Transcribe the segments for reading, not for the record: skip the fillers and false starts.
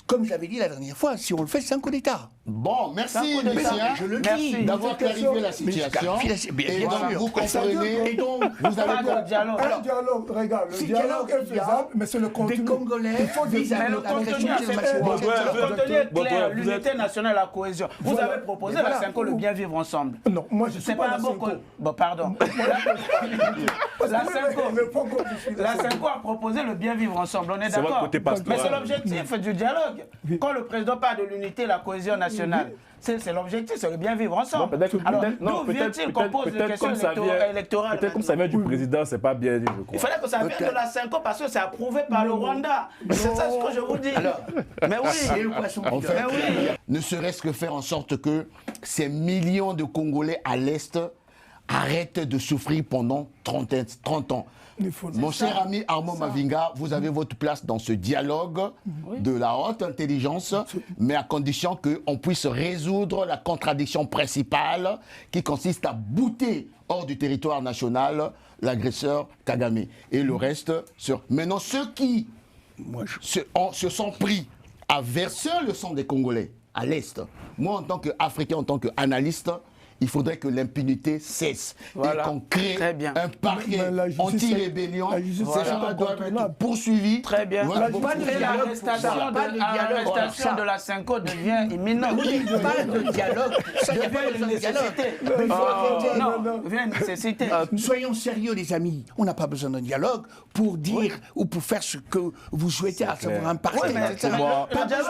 comme j'avais dit la dernière fois, si on le fait, c'est un coup d'État. Bon, merci, je le dis. d'avoir clarifié la situation. Et donc, vous comprenez, et donc, vous avez le dialogue. Un dialogue, regarde, le dialogue est faisable, mais c'est le contenu. des Congolais, Mais le contenu, est clair, l'unité nationale, la cohésion. Vous avez proposé la Cinco, le bien vivre ensemble. Non, moi je ne suis C'est pas pas un la bon... Cinco. Bon, pardon. La Cinco a proposé le bien vivre ensemble, on est d'accord. Mais c'est l'objectif du dialogue. Quand le président parle de l'unité, la cohésion nationale, c'est l'objectif, c'est le bien vivre ensemble. Alors, d'où vient-il qu'on pose les questions électorales? Peut-être comme ça vient du président, c'est pas bien dit, je crois. Il fallait que ça vienne de la Cinco parce que c'est approuvé par le Rwanda. C'est ça ce que je vous dis. Alors, mais oui, En fait, ne serait-ce que faire en sorte que ces millions de Congolais à l'Est arrêtent de souffrir pendant 30 ans. Mon cher ami Armand Mavinga, vous avez votre place dans ce dialogue de la haute intelligence, mais à condition qu'on puisse résoudre la contradiction principale qui consiste à bouter hors du territoire national l'agresseur Kagame. Et le reste, maintenant ceux qui se sont pris à verser le sang des Congolais à l'Est, moi en tant qu'Africain, en tant qu'analyste, il faudrait que l'impunité cesse et qu'on crée un parquet anti-rébellion. Ces gens doivent être poursuivis. Très bien. Voilà. L'arrestation de la Cinco devient imminente. pas de dialogue. Ça, il n'y a pas besoin de dialogue. Non, devient une nécessité. Soyons sérieux, les amis. On n'a pas besoin d'un dialogue pour dire ou pour faire ce que vous souhaitez, à savoir un parquet. Pas besoin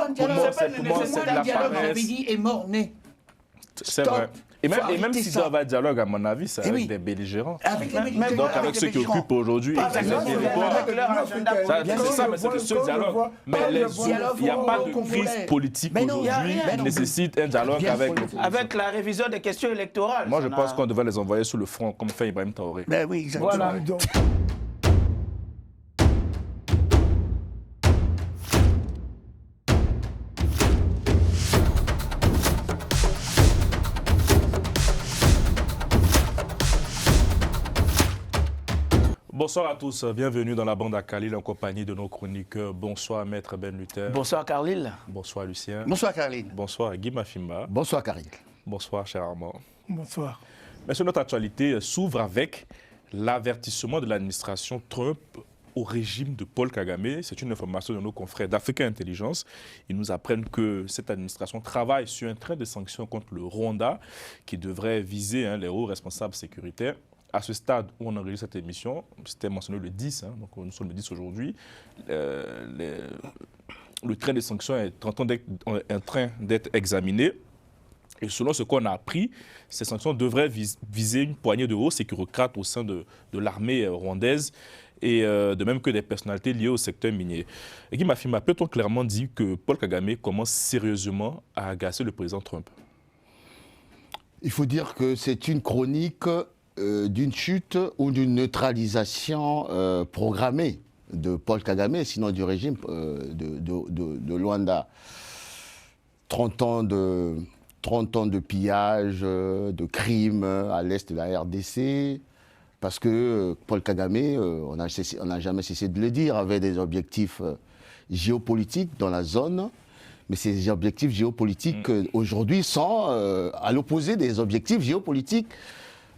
de dialogue. Le dialogue, j'avais dit, est mort-né. C'est vrai. Et même s'il doit y avoir dialogue, à mon avis, c'est avec des belligérants. Donc avec ceux qui occupent aujourd'hui le territoire. C'est ça, mais c'est le seul dialogue. Mais il n'y a pas de crise politique aujourd'hui qui nécessite un dialogue avec la révision des questions électorales. Moi, je pense qu'on devrait les envoyer sur le front, comme fait Ibrahim Traoré. Ben oui, exactement. Voilà. Bonsoir à tous, bienvenue dans la bande à Khalil en compagnie de nos chroniqueurs. Bonsoir Maître Ben Luther. Bonsoir Carlil. Bonsoir Lucien. Bonsoir Caroline. Bonsoir Guy Mafimba. Bonsoir Karine. Bonsoir cher Armand. Bonsoir. Mais sur notre actualité s'ouvre avec l'avertissement de l'administration Trump au régime de Paul Kagame. C'est une information de nos confrères d'Africa Intelligence. Ils nous apprennent que cette administration travaille sur un train de sanctions contre le Rwanda qui devrait viser les hauts responsables sécuritaires. À ce stade où on enregistre cette émission, c'était mentionné le 10, donc nous sommes le 10 aujourd'hui, le train de sanctions est en train d'être examiné. Et selon ce qu'on a appris, ces sanctions devraient viser une poignée de hauts sécurocrates au sein de l'armée rwandaise et de même que des personnalités liées au secteur minier. Et Guy Mafimba, peut-on clairement dire que Paul Kagame commence sérieusement à agacer le président Trump? Il faut dire que c'est une chronique d'une chute ou d'une neutralisation programmée de Paul Kagame, sinon du régime de Luanda. 30 ans de pillage, de crimes à l'est de la RDC, parce que Paul Kagame, on n'a jamais cessé de le dire, avait des objectifs géopolitiques dans la zone, mais ces objectifs géopolitiques aujourd'hui sont à l'opposé des objectifs géopolitiques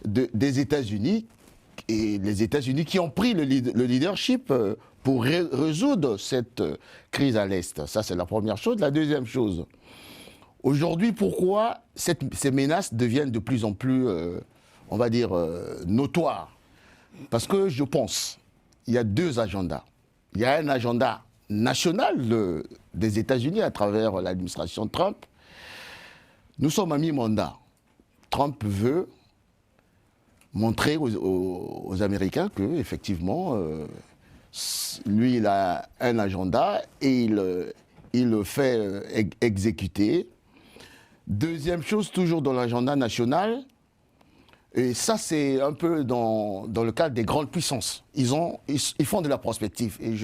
des États-Unis, et les États-Unis qui ont pris le leadership pour résoudre cette crise à l'Est. Ça, c'est la première chose. La deuxième chose, aujourd'hui, pourquoi ces menaces deviennent de plus en plus, on va dire, notoires? Parce que je pense, il y a deux agendas. Il y a un agenda national des États-Unis à travers l'administration Trump. Nous sommes à mi-mandat. Trump veut montrer aux Américains qu'effectivement, lui, il a un agenda et il le fait exécuter. Deuxième chose, toujours dans l'agenda national, et ça c'est un peu dans le cadre des grandes puissances. Ils font de la prospective. Et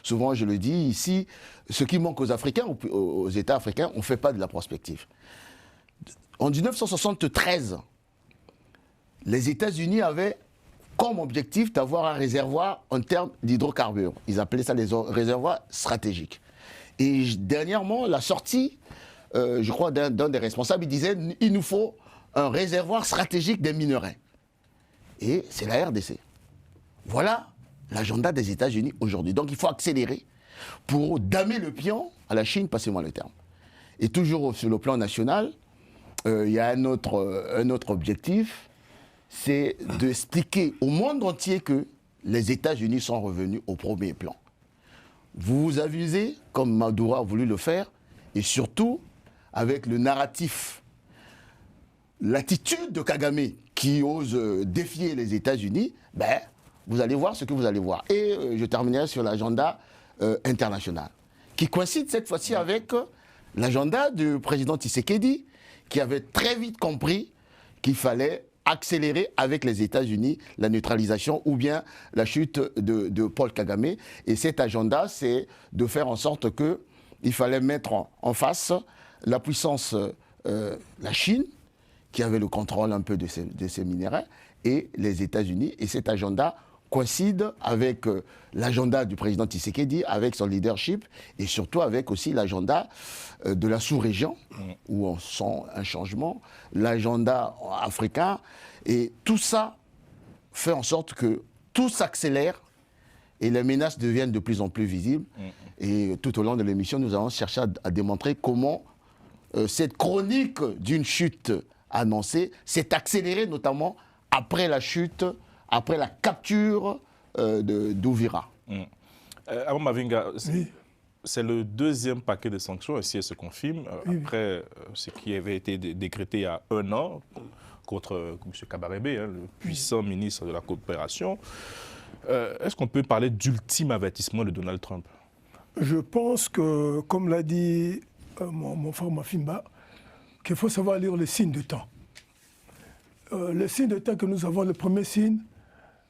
souvent je le dis ici, ce qui manque aux Africains, aux États africains, on ne fait pas de la prospective. En 1973, les États-Unis avaient comme objectif d'avoir un réservoir en termes d'hydrocarbures. Ils appelaient ça les réservoirs stratégiques. Et dernièrement, la sortie, je crois, d'un des responsables, il disait il nous faut un réservoir stratégique des minerais. Et c'est la RDC. Voilà l'agenda des États-Unis aujourd'hui. Donc il faut accélérer pour damer le pion à la Chine, passez-moi le terme. Et toujours sur le plan national, il y a un autre objectif, c'est d'expliquer au monde entier que les États-Unis sont revenus au premier plan. Vous vous avisez, comme Maduro a voulu le faire, et surtout avec le narratif, l'attitude de Kagame qui ose défier les États-Unis, ben, vous allez voir ce que vous allez voir. Et je terminerai sur l'agenda international, qui coïncide cette fois-ci avec l'agenda du président Tshisekedi, qui avait très vite compris qu'il fallait accélérer avec les États-Unis la neutralisation ou bien la chute de Paul Kagame. Et cet agenda, c'est de faire en sorte qu'il fallait mettre en face la puissance, la Chine, qui avait le contrôle un peu de ces minéraux, et les États-Unis. Et cet agenda coïncide avec l'agenda du président Tshisekedi, avec son leadership, et surtout avec aussi l'agenda de la sous-région, où on sent un changement, l'agenda africain, et tout ça fait en sorte que tout s'accélère et les menaces deviennent de plus en plus visibles. Et tout au long de l'émission, nous allons chercher à démontrer comment cette chronique d'une chute annoncée s'est accélérée, notamment après la chute, après la capture d'Ouvira. Abou Mavinga, c'est le deuxième paquet de sanctions, et si elle se confirme, après ce qui avait été décrété il y a 1 an contre M. Kabarebe, le puissant ministre de la coopération. Est-ce qu'on peut parler d'ultime avertissement de Donald Trump? Je pense que, comme l'a dit mon frère Mafimba, qu'il faut savoir lire les signes de temps. Le signe de temps que nous avons, le premier signe,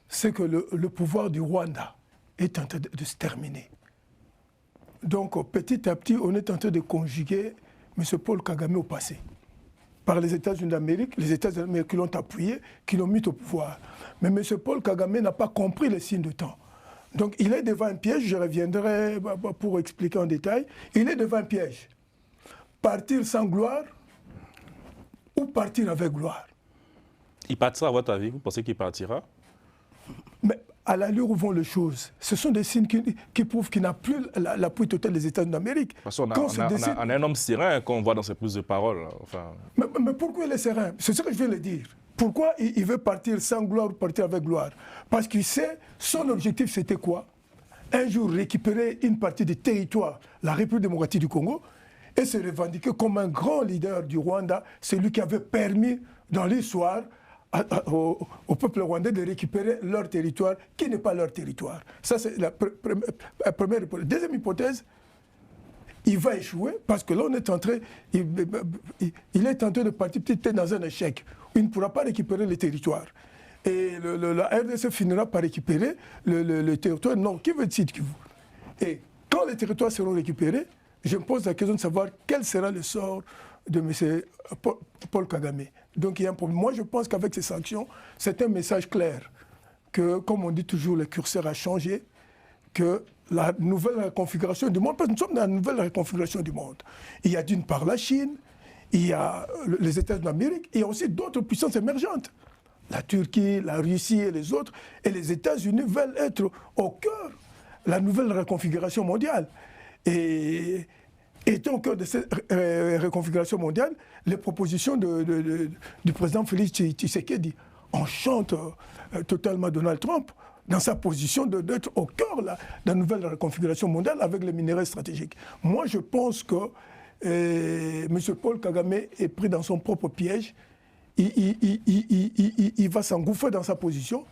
c'est que le pouvoir du Rwanda est en train de se terminer. Donc petit à petit, on est en train de conjuguer M. Paul Kagame au passé. Par les États-Unis d'Amérique, les États-Unis d'Amérique qui l'ont appuyé, qui l'ont mis au pouvoir. Mais M. Paul Kagame n'a pas compris les signes de temps. Donc il est devant un piège, je reviendrai pour expliquer en détail. Il est devant un piège. Partir sans gloire ou partir avec gloire. Il partira à votre avis? Vous pensez qu'il partira? Mais à l'allure où vont les choses, ce sont des signes qui prouvent qu'il n'a plus l'appui total des États-Unis d'Amérique. Parce qu'on a un homme serein qu'on voit dans ses prises de parole. Enfin... Mais pourquoi il est serein? C'est ce que je viens de dire. Pourquoi il veut partir sans gloire ou partir avec gloire? Parce qu'il sait, son objectif c'était quoi? Un jour récupérer une partie du territoire, la République démocratique du Congo, et se revendiquer comme un grand leader du Rwanda, celui qui avait permis dans l'histoire au peuple rwandais de récupérer leur territoire, qui n'est pas leur territoire. Ça, c'est la première hypothèse. Deuxième hypothèse, il va échouer parce que là, on est en train, il est en train de partir peut-être dans un échec. Il ne pourra pas récupérer le territoire. Et la RDC finira par récupérer le territoire. Non, qui veut dire Kivu? Et quand les territoires seront récupérés, je me pose la question de savoir quel sera le sort de M. Paul Kagame. Donc il y a un problème. Moi, je pense qu'avec ces sanctions, c'est un message clair que, comme on dit toujours, le curseur a changé, que la nouvelle configuration du monde, parce que nous sommes dans la nouvelle configuration du monde. Il y a d'une part la Chine, il y a les États-Unis d'Amérique, il y a aussi d'autres puissances émergentes. La Turquie, la Russie et les autres. Et les États-Unis veulent être au cœur de la nouvelle reconfiguration mondiale. Et étant au cœur de cette reconfiguration mondiale, les propositions du président Félix Tshisekedi enchantent totalement Donald Trump dans sa position d'être au cœur de la nouvelle reconfiguration mondiale avec les minéraux stratégiques. Moi, je pense que M. Paul Kagame est pris dans son propre piège. Il va s'engouffrer dans sa position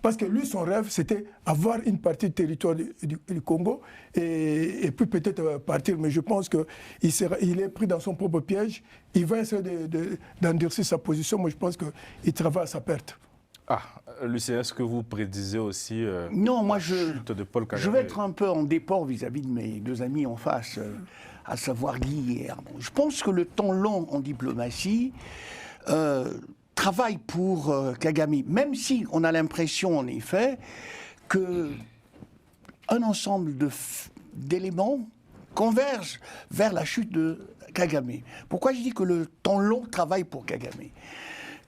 parce que lui, son rêve, c'était avoir une partie du territoire du Congo et puis peut-être partir. Mais je pense qu'il est pris dans son propre piège. Il va essayer d'endurcir sa position. Moi, je pense qu'il travaille à sa perte. Ah, Lucien, est-ce que vous prédisez aussi non, moi chute de Paul Kagame? Je vais être un peu en déport vis-à-vis de mes deux amis en face, à savoir Guy et Armand. Je pense que le temps long en diplomatie travaille pour Kagame, même si on a l'impression, en effet, qu'un ensemble d'éléments converge vers la chute de Kagame. Pourquoi je dis que le temps long travaille pour Kagame?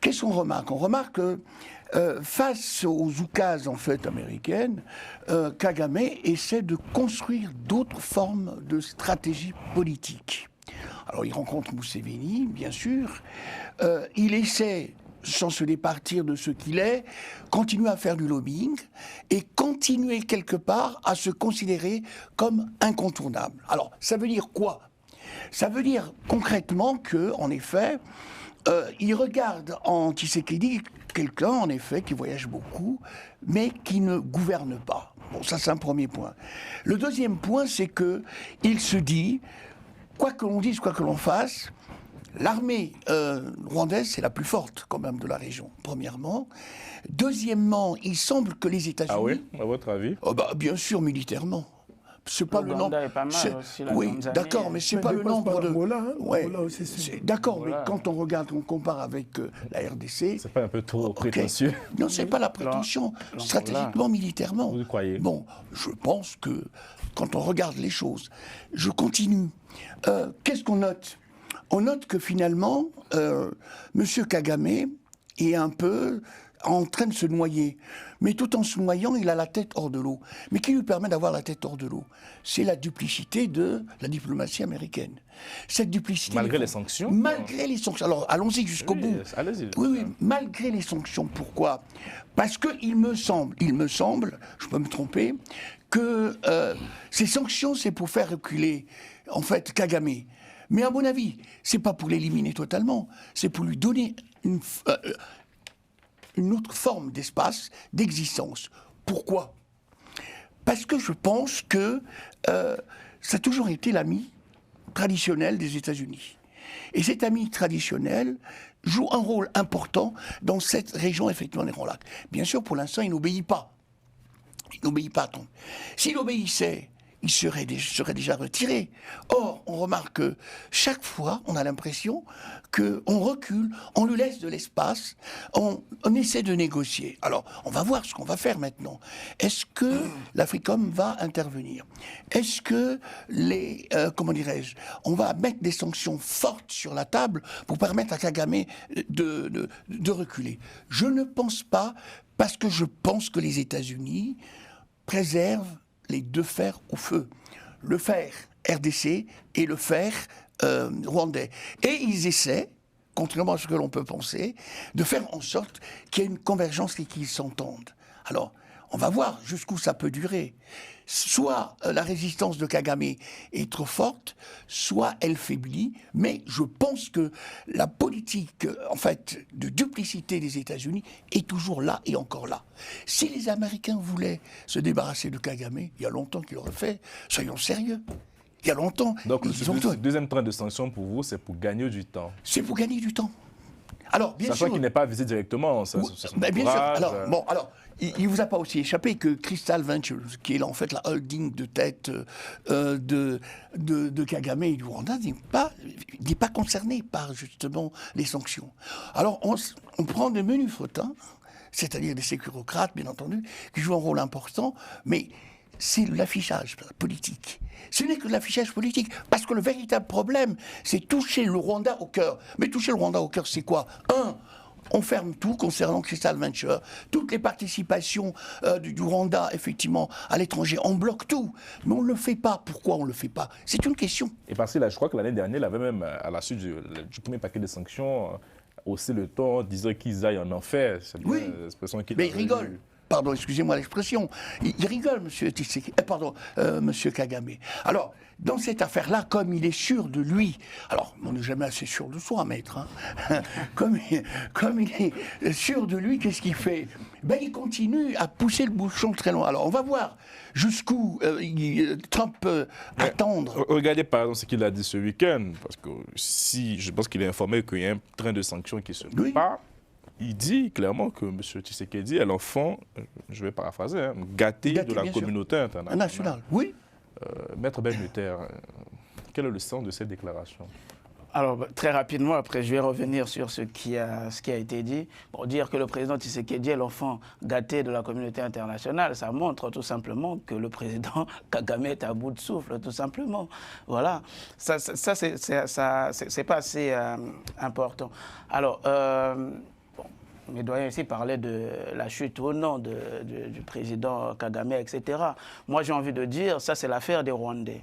Qu'est-ce qu'on remarque? On remarque que face aux oukases en fait américaines, Kagame essaie de construire d'autres formes de stratégie politique. Alors il rencontre Museveni, bien sûr. Il essaie, sans se départir de ce qu'il est, continuer à faire du lobbying et continuer quelque part à se considérer comme incontournable. Alors ça veut dire quoi? Ça veut dire concrètement que, en effet, il regarde en Tshisekedi quelqu'un, en effet, qui voyage beaucoup, mais qui ne gouverne pas. Bon, ça c'est un premier point. Le deuxième point, c'est que il se dit, quoi que l'on dise, quoi que l'on fasse, l'armée rwandaise, c'est la plus forte quand même de la région, premièrement. Deuxièmement, il semble que les États-Unis... Ah oui, à votre avis? Bien sûr, militairement. C'est pas le nombre. Est pas mal aussi, la oui, Tanzanie, d'accord, mais c'est pas le nombre de. Ouais, d'accord, mais quand on regarde, on compare avec la RDC. C'est pas un peu trop prétentieux? Non, c'est pas la prétention. Stratégiquement, militairement. Vous croyez? Bon, je pense que quand on regarde les choses, je continue. Qu'est-ce qu'on note? On note que finalement, M. Kagame est un peu en train de se noyer. Mais tout en se noyant, il a la tête hors de l'eau. Mais qui lui permet d'avoir la tête hors de l'eau? C'est la duplicité de la diplomatie américaine. Cette duplicité... Malgré les sanctions? Malgré les sanctions. Alors, allons-y jusqu'au bout. Allez-y. Oui, malgré les sanctions. Pourquoi? Parce qu'il me semble, je peux me tromper, que ces sanctions, c'est pour faire reculer, en fait, Kagame. Mais à mon avis, c'est pas pour l'éliminer totalement, c'est pour lui donner une autre forme d'espace, d'existence. Pourquoi? Parce que je pense que ça a toujours été l'ami traditionnel des États-Unis. Et cet ami traditionnel joue un rôle important dans cette région, effectivement, des Grands Lacs. Bien sûr, pour l'instant, il n'obéit pas. Il n'obéit pas. S'il obéissait, il serait déjà retiré. Or, on remarque que chaque fois, on a l'impression qu'on recule, on lui laisse de l'espace, on essaie de négocier. Alors, on va voir ce qu'on va faire maintenant. Est-ce que l'Africom va intervenir? Est-ce que on va mettre des sanctions fortes sur la table pour permettre à Kagame de reculer? Je ne pense pas, parce que je pense que les États-Unis préservent les deux fers au feu, le fer RDC et le fer rwandais. Et ils essaient, contrairement à ce que l'on peut penser, de faire en sorte qu'il y ait une convergence et qu'ils s'entendent. Alors, on va voir jusqu'où ça peut durer. Soit la résistance de Kagame est trop forte, soit elle faiblit, mais je pense que la politique, en fait, de duplicité des États-Unis est toujours là et encore là. Si les Américains voulaient se débarrasser de Kagame, il y a longtemps qu'ils l'auraient fait, soyons sérieux. Il y a longtemps. Donc le deuxième train de sanctions pour vous, c'est pour gagner du temps? C'est pour gagner du temps. Alors, bien sachant sûr, qu'il n'est pas visé directement. Bien sûr. Alors, il ne vous a pas aussi échappé que Crystal Ventures, qui est en fait la holding de tête de Kagame et du Rwanda, n'est pas concerné par justement les sanctions. Alors, on prend des menus flottants, c'est-à-dire des sécurocrates, bien entendu, qui jouent un rôle important, mais c'est l'affichage politique. Ce n'est que l'affichage politique, parce que le véritable problème, c'est toucher le Rwanda au cœur. Mais toucher le Rwanda au cœur, c'est quoi? On ferme tout concernant Crystal Venture. Toutes les participations du Rwanda, effectivement, à l'étranger, on bloque tout. Mais on ne le fait pas. Pourquoi on ne le fait pas? C'est une question. Et parce que là, je crois que l'année dernière, il avait même, à la suite du premier paquet de sanctions, haussé le ton, disant qu'ils aillent en enfer. Oui, mais il rigole. Pardon, excusez-moi l'expression. Il rigole, monsieur Kagame. Alors, dans cette affaire-là, comme il est sûr de lui, alors, on n'est jamais assez sûr de soi, maître, hein. comme il est sûr de lui, qu'est-ce qu'il fait? Il continue à pousser le bouchon très loin. Alors, on va voir jusqu'où Trump peut attendre. Regardez, par exemple, ce qu'il a dit ce week-end, parce que je pense qu'il est informé qu'il y a un train de sanctions qui se prépare. Il dit clairement que M. Tshisekedi est l'enfant, je vais paraphraser, gâté de la communauté internationale. Oui. Maître Ben Luther, quel est le sens de cette déclaration? Alors, très rapidement, après, je vais revenir sur ce qui a été dit. Pour dire que le président Tshisekedi est l'enfant gâté de la communauté internationale, ça montre tout simplement que le président Kagame est à bout de souffle, tout simplement. Voilà. Ça c'est pas assez important. Alors, mes doyens ici parlaient de la chute ou non du président Kagame, etc. Moi, j'ai envie de dire, ça, c'est l'affaire des Rwandais.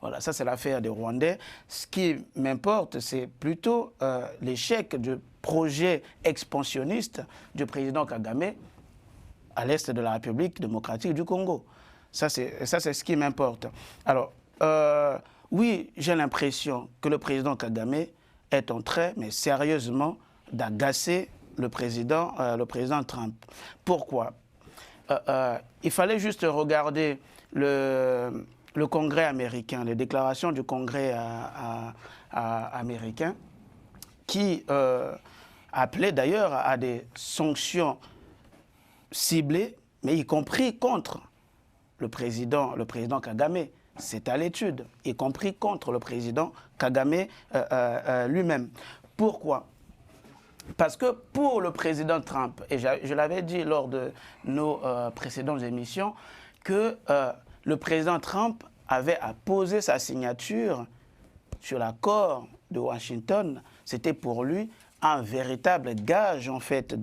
Voilà, ça c'est l'affaire des Rwandais. Ce qui m'importe, c'est plutôt l'échec du projet expansionniste du président Kagame à l'est de la République démocratique du Congo. Ça c'est ce qui m'importe. Alors, oui, j'ai l'impression que le président Kagame est en train, mais sérieusement, d'agacer le président Trump. Pourquoi? Il fallait juste regarder le Congrès américain, les déclarations du Congrès américain, qui appelait d'ailleurs à des sanctions ciblées, mais y compris contre le président Kagame. C'est à l'étude, y compris contre le président Kagame lui-même. Pourquoi? Parce que pour le président Trump, et je l'avais dit lors de nos précédentes émissions, que le président Trump avait apposé sa signature sur l'accord de Washington. C'était pour lui un véritable gage, en fait,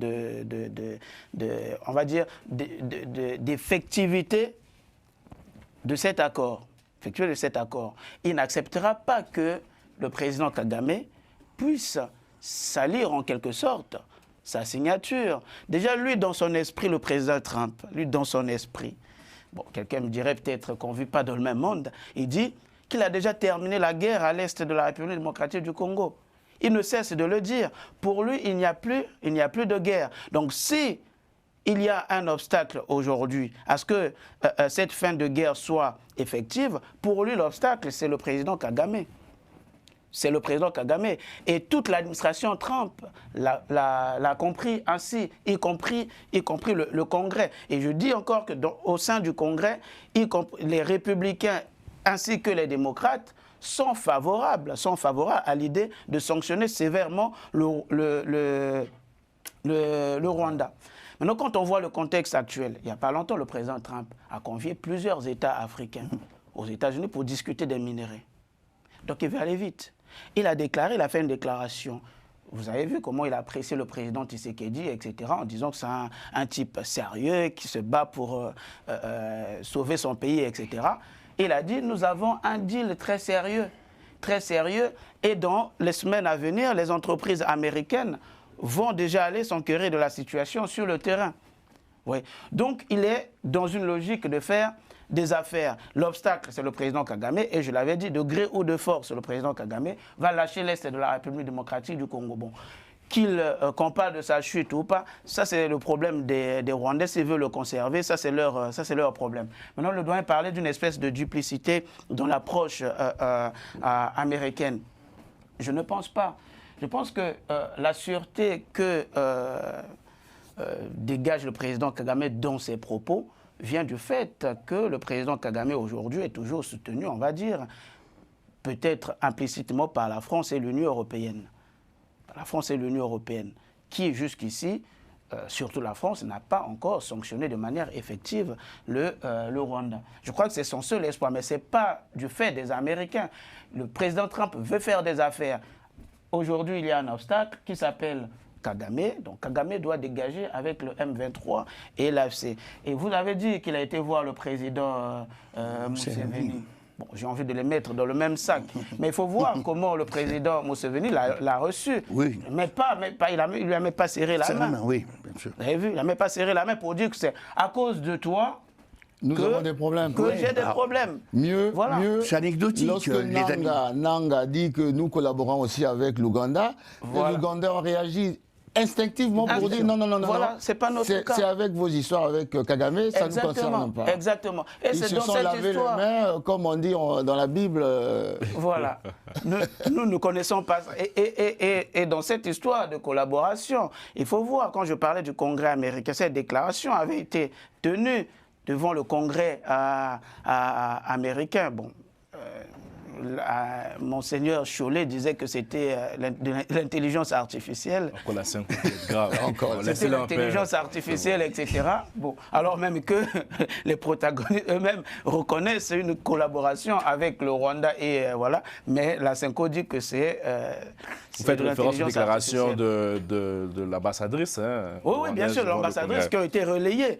on va dire, d'effectivité de cet accord. Il n'acceptera pas que le président Kagame puisse salir en quelque sorte sa signature. Déjà, lui, dans son esprit, le président Trump, lui, dans son esprit, bon, quelqu'un me dirait peut-être qu'on ne vit pas dans le même monde. Il dit qu'il a déjà terminé la guerre à l'est de la République démocratique du Congo. Il ne cesse de le dire. Pour lui, il n'y a plus de guerre. Donc si il y a un obstacle aujourd'hui à ce que cette fin de guerre soit effective, pour lui, l'obstacle, c'est le président Kagame. C'est le président Kagame. Et toute l'administration Trump l'a compris ainsi, y compris le Congrès. Et je dis encore que au sein du Congrès, les républicains ainsi que les démocrates sont favorables à l'idée de sanctionner sévèrement le Rwanda. Maintenant, quand on voit le contexte actuel, il n'y a pas longtemps, le président Trump a convié plusieurs États africains aux États-Unis pour discuter des minerais. Donc il veut aller vite. Il a fait une déclaration. Vous avez vu comment il a apprécié le président Tshisekedi, etc., en disant que c'est un type sérieux, qui se bat pour sauver son pays, etc. Il a dit, nous avons un deal très sérieux, et dans les semaines à venir, les entreprises américaines vont déjà aller s'enquérir de la situation sur le terrain. Oui. Donc, il est dans une logique de faire des affaires. L'obstacle, c'est le président Kagame, et je l'avais dit, de gré ou de force, le président Kagame va lâcher l'Est de la République démocratique du Congo. Bon, qu'on parle de sa chute ou pas, ça c'est le problème des Rwandais, s'ils veulent le conserver, ça c'est leur problème. Maintenant, le doyen parlait d'une espèce de duplicité dans l'approche américaine. Je ne pense pas. Je pense que la sûreté que dégage le président Kagame dans ses propos vient du fait que le président Kagame aujourd'hui est toujours soutenu, on va dire, peut-être implicitement par la France et l'Union européenne. La France et l'Union européenne, qui jusqu'ici, surtout la France, n'a pas encore sanctionné de manière effective le Rwanda. Je crois que c'est son seul espoir, mais ce n'est pas du fait des Américains. Le président Trump veut faire des affaires. Aujourd'hui, il y a un obstacle qui s'appelle Kagame. Donc Kagame doit dégager avec le M23 et l'AFC. Et vous avez dit qu'il a été voir le président Museveni. Bon, j'ai envie de les mettre dans le même sac. Mais il faut voir comment le président Museveni l'a reçu. Oui. Il ne lui a même pas serré la main. Oui, bien sûr. Vous avez vu, il n'a même pas serré la main pour dire que c'est à cause de toi nous avons des problèmes. Que j'ai des problèmes. Mieux, c'est anecdotique. Lorsque Nanga dit que nous collaborons aussi avec l'Ouganda, les Ougandais ont réagi instinctivement pour dire non. Voilà, c'est pas notre cas. C'est avec vos histoires avec Kagame, ça ne nous concerne pas. Exactement. Et ils se sont lavés les mains, comme on dit dans la Bible. Voilà. Nous ne connaissons pas. Et dans cette histoire de collaboration, il faut voir, quand je parlais du Congrès américain, cette déclaration avait été tenue devant le Congrès américain. Bon, Monseigneur Chollet disait que c'était l'intelligence artificielle. Encore la Cinco, c'est grave. C'était l'intelligence artificielle, etc. Bon, alors même que les protagonistes eux-mêmes reconnaissent une collaboration avec le Rwanda et voilà, mais la Cinco dit que c'est vous faites référence aux déclarations de l'ambassadrice. Hein, oui, bien sûr, l'ambassadrice qui a été relayée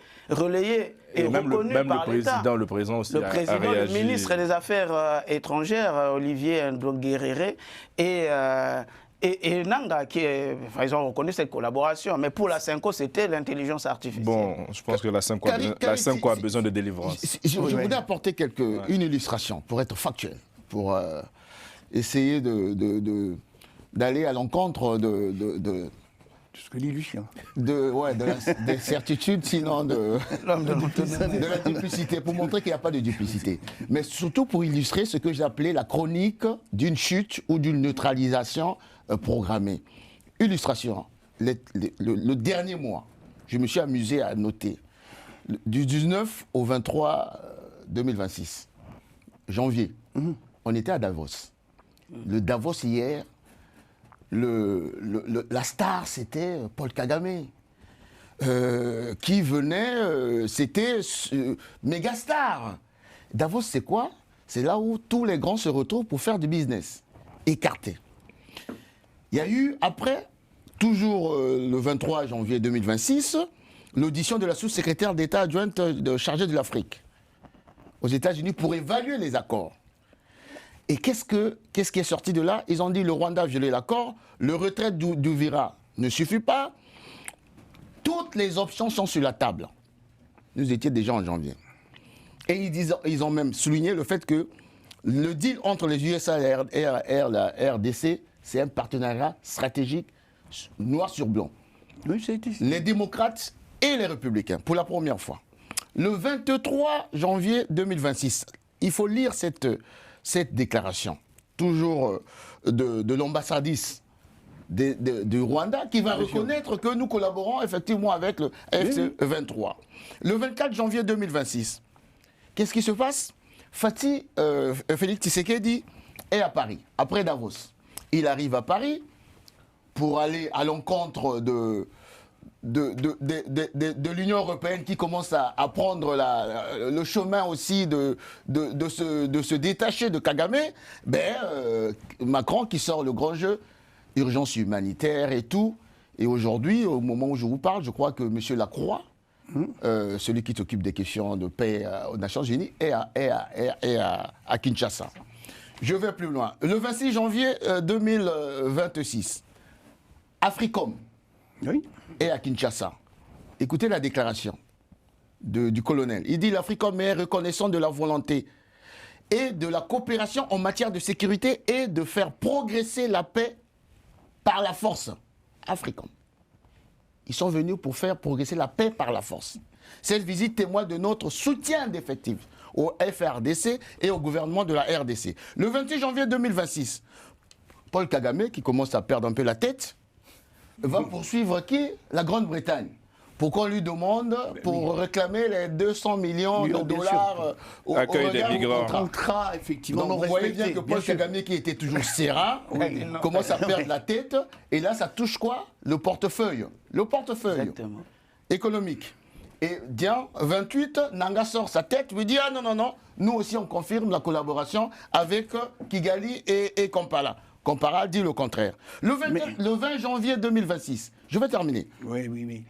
et même reconnue par l'État. Le président aussi a réagi. Le ministre des Affaires étrangères, Olivier Ndoguerere, et Nanga, ils ont reconnu cette collaboration. Mais pour la Cinco, c'était l'intelligence artificielle. Bon, je pense que la Cinco a besoin de délivrance. Je voudrais apporter une illustration pour être factuel, pour essayer d'aller à l'encontre de ce que dit Lucien. Des certitudes, sinon de la duplicité, pour montrer qu'il n'y a pas de duplicité. Mais surtout pour illustrer ce que j'appelais la chronique d'une chute ou d'une neutralisation programmée. Illustration, le dernier mois, je me suis amusé à noter, du 19 au 23 2026, janvier, on était à Davos. Le Davos hier, la star, c'était Paul Kagame, qui venait, c'était méga star. Davos, c'est quoi? C'est là où tous les grands se retrouvent pour faire du business, écarté. Il y a eu, après, toujours le 23 janvier 2026, l'audition de la sous-secrétaire d'État adjointe chargée de l'Afrique aux États-Unis pour évaluer les accords. Et qu'est-ce qui est sorti de là? Ils ont dit le Rwanda a violé l'accord, le retrait d'Uvira ne suffit pas. Toutes les options sont sur la table. Nous étions déjà en janvier. Et ils ont même souligné le fait que le deal entre les USA et la RDC, c'est un partenariat stratégique noir sur blanc. Oui, ça a été... Les démocrates et les républicains, pour la première fois. Le 23 janvier 2026, il faut lire cette déclaration, toujours de l'ambassadrice du Rwanda, qui va reconnaître que nous collaborons effectivement avec le FC23. Le 24 janvier 2026, qu'est-ce qui se passe? Félix Tshisekedi est à Paris, après Davos. Il arrive à Paris pour aller à l'encontre de l'Union européenne qui commence à prendre le chemin aussi de se détacher de Kagame. Macron qui sort le grand jeu, urgence humanitaire et tout. Et aujourd'hui, au moment où je vous parle, je crois que M. Lacroix, celui qui s'occupe des questions de paix aux Nations Unies, est à Kinshasa. Je vais plus loin. Le 26 janvier 2026, Africom est à Kinshasa. Écoutez la déclaration du colonel. Il dit l'Africom est reconnaissant de la volonté et de la coopération en matière de sécurité et de faire progresser la paix par la force. Africom. Ils sont venus pour faire progresser la paix par la force. Cette visite témoigne de notre soutien d'effectifs au FRDC et au gouvernement de la RDC. Le 28 janvier 2026, Paul Kagame, qui commence à perdre un peu la tête, va poursuivre qui? La Grande-Bretagne. Pour qu'on lui demande, pour réclamer les 200 millions de dollars au regard du contrat, effectivement. Donc vous voyez bien que Paul Kagame, qui était toujours serein, commence à perdre la tête. Et là, ça touche quoi? Le portefeuille. Le portefeuille économique. Et bien, 28, Nanga sort sa tête, lui dit « Ah non, nous aussi on confirme la collaboration avec Kigali et Kampala ». Kampala dit le contraire. Le 20 janvier 2026, je vais terminer. Oui.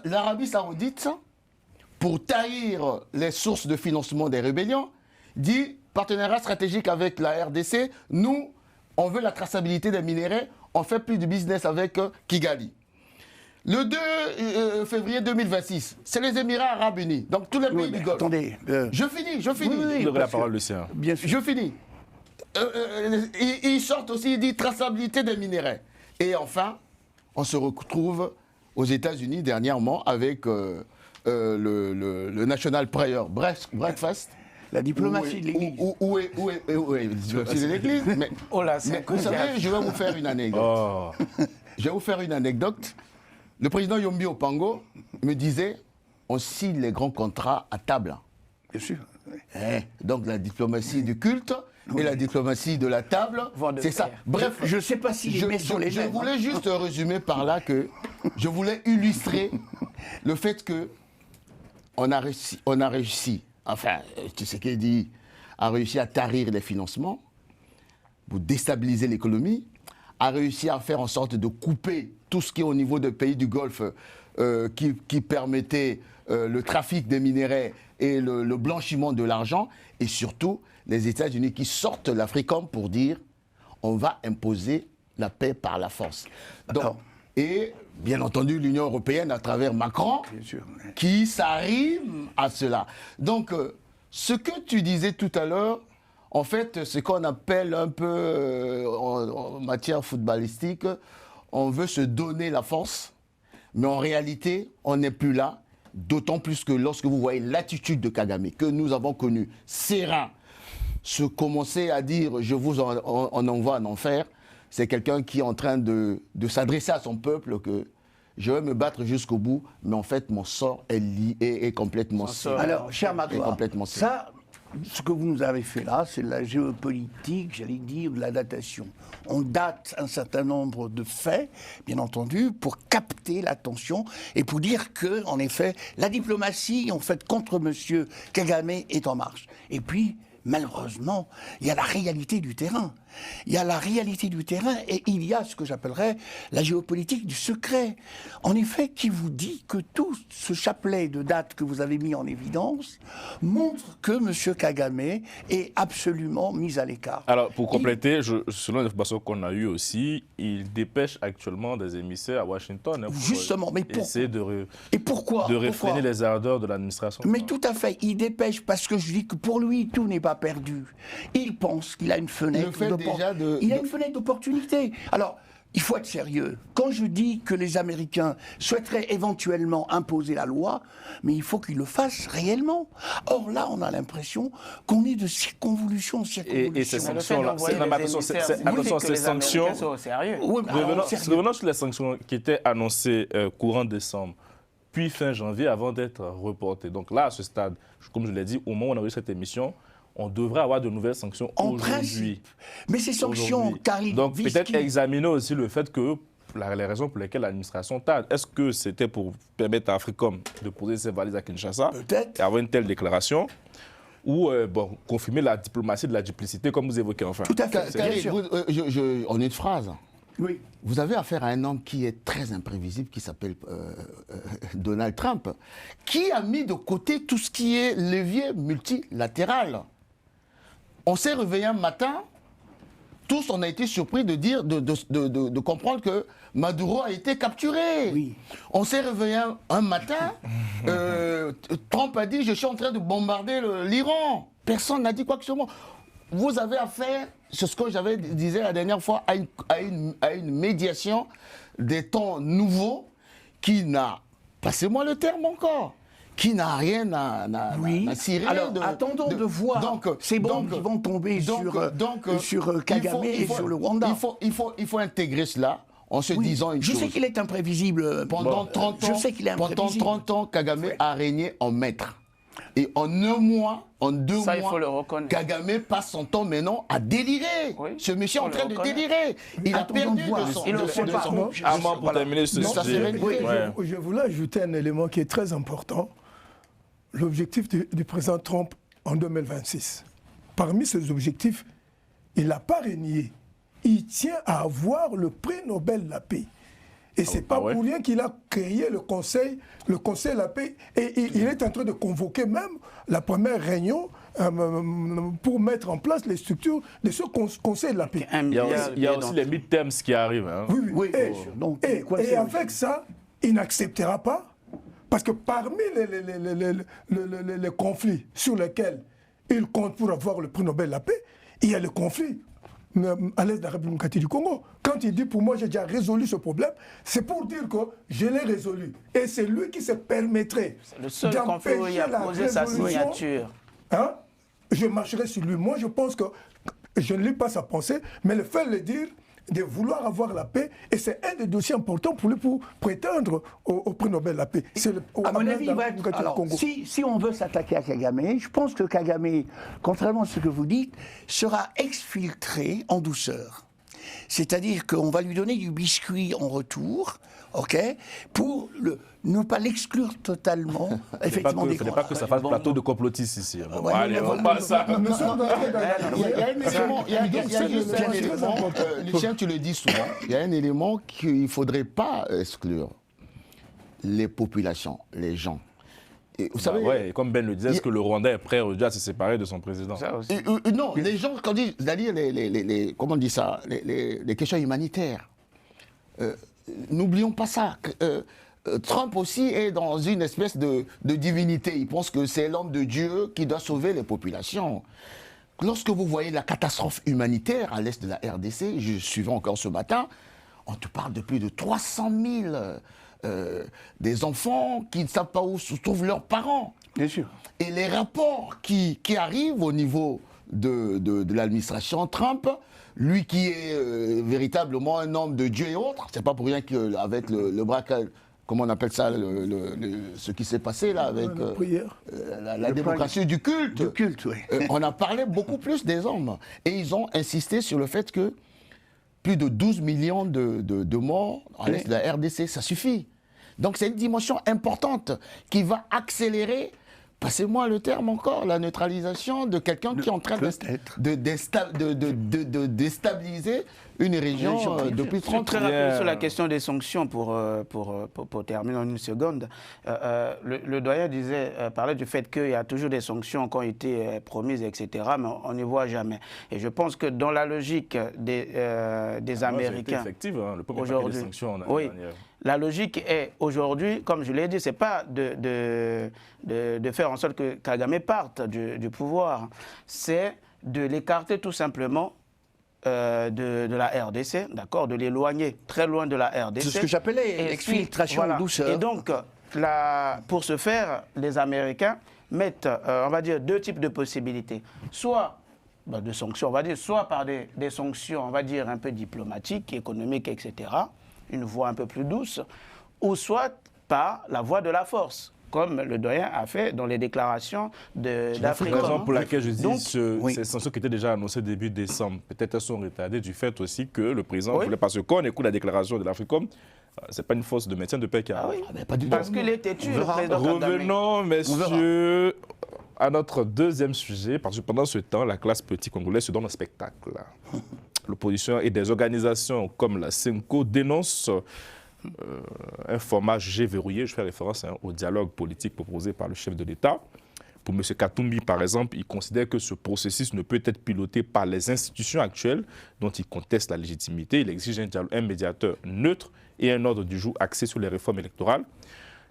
L'Arabie Saoudite, pour tarir les sources de financement des rébellions, dit partenariat stratégique avec la RDC, nous, on veut la traçabilité des minéraux, on fait plus de business avec Kigali. Le 2 février 2026, c'est les Émirats Arabes Unis, donc tous les pays du Golfe. Attendez. Je finis. Vous aurez la parole, Lucien. Bien sûr. Je finis. Ils sortent aussi, ils disent traçabilité des minéraux. Et enfin, on se retrouve aux États-Unis dernièrement avec le National Prayer Breakfast. La diplomatie de l'Église. Où est la diplomatie de l'Église? Mais vous savez, je vais vous faire une anecdote. Je vais vous faire une anecdote. Le président Yombi Opango me disait, on signe les grands contrats à table. Bien sûr. Donc la diplomatie du culte, et la diplomatie de la table. C'est ça. Bref, je ne sais pas si les sont les mêmes. Je voulais juste résumer par là que je voulais illustrer le fait que on a réussi, enfin, Tshisekedi a réussi à tarir les financements, pour déstabiliser l'économie, a réussi à faire en sorte de couper tout ce qui est au niveau des pays du Golfe qui permettait le trafic des minéraux et le blanchiment de l'argent, et surtout les États-Unis qui sortent l'Africom pour dire on va imposer la paix par la force. Donc, et bien entendu l'Union européenne à travers Macron qui s'arrime à cela. Donc ce que tu disais tout à l'heure, en fait, ce qu'on appelle un peu en matière footballistique, on veut se donner la force, mais en réalité, on n'est plus là. D'autant plus que lorsque vous voyez l'attitude de Kagame, que nous avons connu, serein, se commencer à dire « je vous en envoie en enfer », c'est quelqu'un qui est en train de s'adresser à son peuple que je vais me battre jusqu'au bout, mais en fait, mon sort est complètement serré. Alors, cher Magloire, ça, ce que vous nous avez fait là, c'est la géopolitique, j'allais dire, de la datation. On date un certain nombre de faits, bien entendu, pour capter l'attention et pour dire que, en effet, la diplomatie, en fait, contre M. Kagame est en marche. Et puis, malheureusement, il y a la réalité du terrain. Il y a la réalité du terrain et il y a ce que j'appellerais la géopolitique du secret. En effet, qui vous dit que tout ce chapelet de dates que vous avez mis en évidence montre que M. Kagame est absolument mis à l'écart. Alors, pour compléter, selon l'information qu'on a eue aussi, il dépêche actuellement des émissaires à Washington pour justement, mais essayer de réfréner les ardeurs de l'administration. Mais tout à fait, il dépêche parce que je dis que pour lui, tout n'est pas perdu. Il pense qu'il a une fenêtre il a une fenêtre d'opportunité. Alors, il faut être sérieux. Quand je dis que les Américains souhaiteraient éventuellement imposer la loi, mais il faut qu'ils le fassent réellement. Or là, on a l'impression qu'on est de circonvolution en circonvolution. Et ces sanctions-là, ces sanctions... Revenons sur les sanctions qui étaient annoncées courant décembre, puis fin janvier, avant d'être reportées. Donc là, à ce stade, comme je l'ai dit, au moment où on a eu cette émission, on devrait avoir de nouvelles sanctions aujourd'hui. Mais ces sanctions, Karim, donc peut-être examiner aussi le fait que les raisons pour lesquelles l'administration tarde. Est-ce que c'était pour permettre à Africom de poser ses valises à Kinshasa et avoir une telle déclaration, ou confirmer la diplomatie de la duplicité comme vous évoquez enfin? Tout à fait. En une phrase. Oui. Vous avez affaire à un homme qui est très imprévisible, qui s'appelle Donald Trump, qui a mis de côté tout ce qui est levier multilatéral. On s'est réveillé un matin, tous on a été surpris de dire, de comprendre que Maduro a été capturé. Oui. On s'est réveillé un matin, Trump a dit « je suis en train de bombarder l'Iran ». Personne n'a dit quoi que ce soit. Vous avez affaire, c'est ce que j'avais disais la dernière fois, à une médiation des temps nouveaux qui n'a, passez-moi le terme encore, qui n'a rien à cirer. Alors, attendons de voir ces bombes qui vont tomber sur Kagame et sur le Rwanda. Il faut intégrer cela en se disant une chose. Je sais qu'il est imprévisible. Pendant 30 ans, Kagame a régné en maître. Et en un mois, en deux mois, Kagame passe son temps maintenant à délirer. Oui, ce monsieur est en train de délirer. Il a perdu de son pour terminer ce sujet. Je voulais ajouter un élément qui est très important. L'objectif du président Trump en 2026. Parmi ces objectifs, il n'a pas renié. Il tient à avoir le prix Nobel de la paix. Et ce n'est pas pour rien qu'il a créé le Conseil de la paix. Et il est en train de convoquer même la première réunion pour mettre en place les structures de ce Conseil de la paix. Il y a aussi les midterms qui arrivent. Hein. Oui. Et avec ça, il n'acceptera pas. Parce que parmi les conflits sur lesquels il compte pour avoir le prix Nobel de la paix, il y a le conflit à l'est de la République démocratique du Congo. Quand il dit pour moi j'ai déjà résolu ce problème, c'est pour dire que je l'ai résolu. Et c'est lui qui se permettrait d'empêcher la posé sa signature. Je marcherai sur lui. Moi je pense que, je ne lis pas sa pensée, mais le fait de le dire, de vouloir avoir la paix, et c'est un des dossiers importants pour lui pour prétendre au prix Nobel de la paix. À mon avis, si on veut s'attaquer à Kagame, je pense que Kagame, contrairement à ce que vous dites, sera exfiltré en douceur. C'est-à-dire qu'on va lui donner du biscuit en retour, ok, pour ne pas l'exclure totalement. Effectivement, il ne faudrait pas que ça fasse plateau de complotistes ici. Allez, on passe ça. Lucien, tu le dis souvent, il y a un élément qu'il ne faudrait pas exclure. Les populations, les gens. Et vous savez, ouais, comme Ben le disait, est-ce que le Rwanda est prêt aujourd'hui à se séparer de son président? Non, les gens, quand on dit, c'est-à-dire comment on dit ça, les questions humanitaires. N'oublions pas ça. Trump aussi est dans une espèce de divinité. Il pense que c'est l'homme de Dieu qui doit sauver les populations. Lorsque vous voyez la catastrophe humanitaire à l'est de la RDC, je suivais encore ce matin, on te parle de plus de 300 000 des enfants qui ne savent pas où se trouvent leurs parents. Bien sûr. Et les rapports qui arrivent au niveau de l'administration Trump, lui qui est véritablement un homme de Dieu et autres, c'est pas pour rien qu'avec le braquage, comment on appelle ça, ce qui s'est passé là avec la démocratie du culte. Du culte, oui. On a parlé beaucoup plus des hommes. Et ils ont insisté sur le fait que plus de 12 millions de morts à l'est de la RDC, ça suffit. Donc c'est une dimension importante qui va accélérer, passez-moi le terme encore, la neutralisation de quelqu'un qui est en train de déstabiliser une région depuis 30 ans. Très rapide sur la question des sanctions pour terminer en une seconde. Le doyen parlait du fait qu'il y a toujours des sanctions qui ont été promises, etc., mais on n'y voit jamais. Et je pense que dans la logique des Américains... effective, hein, le aujourd'hui, des sanctions oui, la logique est aujourd'hui, comme je l'ai dit, ce n'est pas de faire en sorte que Kagame parte du pouvoir, c'est de l'écarter tout simplement de la RDC, d'accord, de l'éloigner très loin de la RDC. C'est ce que j'appelais l'exfiltration en douceur. Et donc, pour ce faire, les Américains mettent, on va dire, deux types de possibilités. Soit de sanctions, on va dire, soit par des sanctions, on va dire, un peu diplomatiques, économiques, etc., une voie un peu plus douce, ou soit par la voie de la force, comme le doyen a fait dans les déclarations d'Afrique. C'est la raison pour laquelle je dis ces sanctions qui étaient déjà annoncées début décembre, peut-être elles sont retardées du fait aussi que le président voulait, parce que quand on écoute la déclaration de l'Africom, c'est pas une force de maintien de paix qui a... pas du tout. Parce qu'il est têtu, le président Kagame. Revenons, messieurs, à notre deuxième sujet, parce que pendant ce temps, la classe politique congolaise se donne un spectacle. L'opposition et des organisations comme la SENCO dénoncent un format jugé verrouillé. Je fais référence au dialogue politique proposé par le chef de l'État. Pour M. Katumbi, par exemple, il considère que ce processus ne peut être piloté par les institutions actuelles dont il conteste la légitimité. Il exige un médiateur neutre et un ordre du jour axé sur les réformes électorales.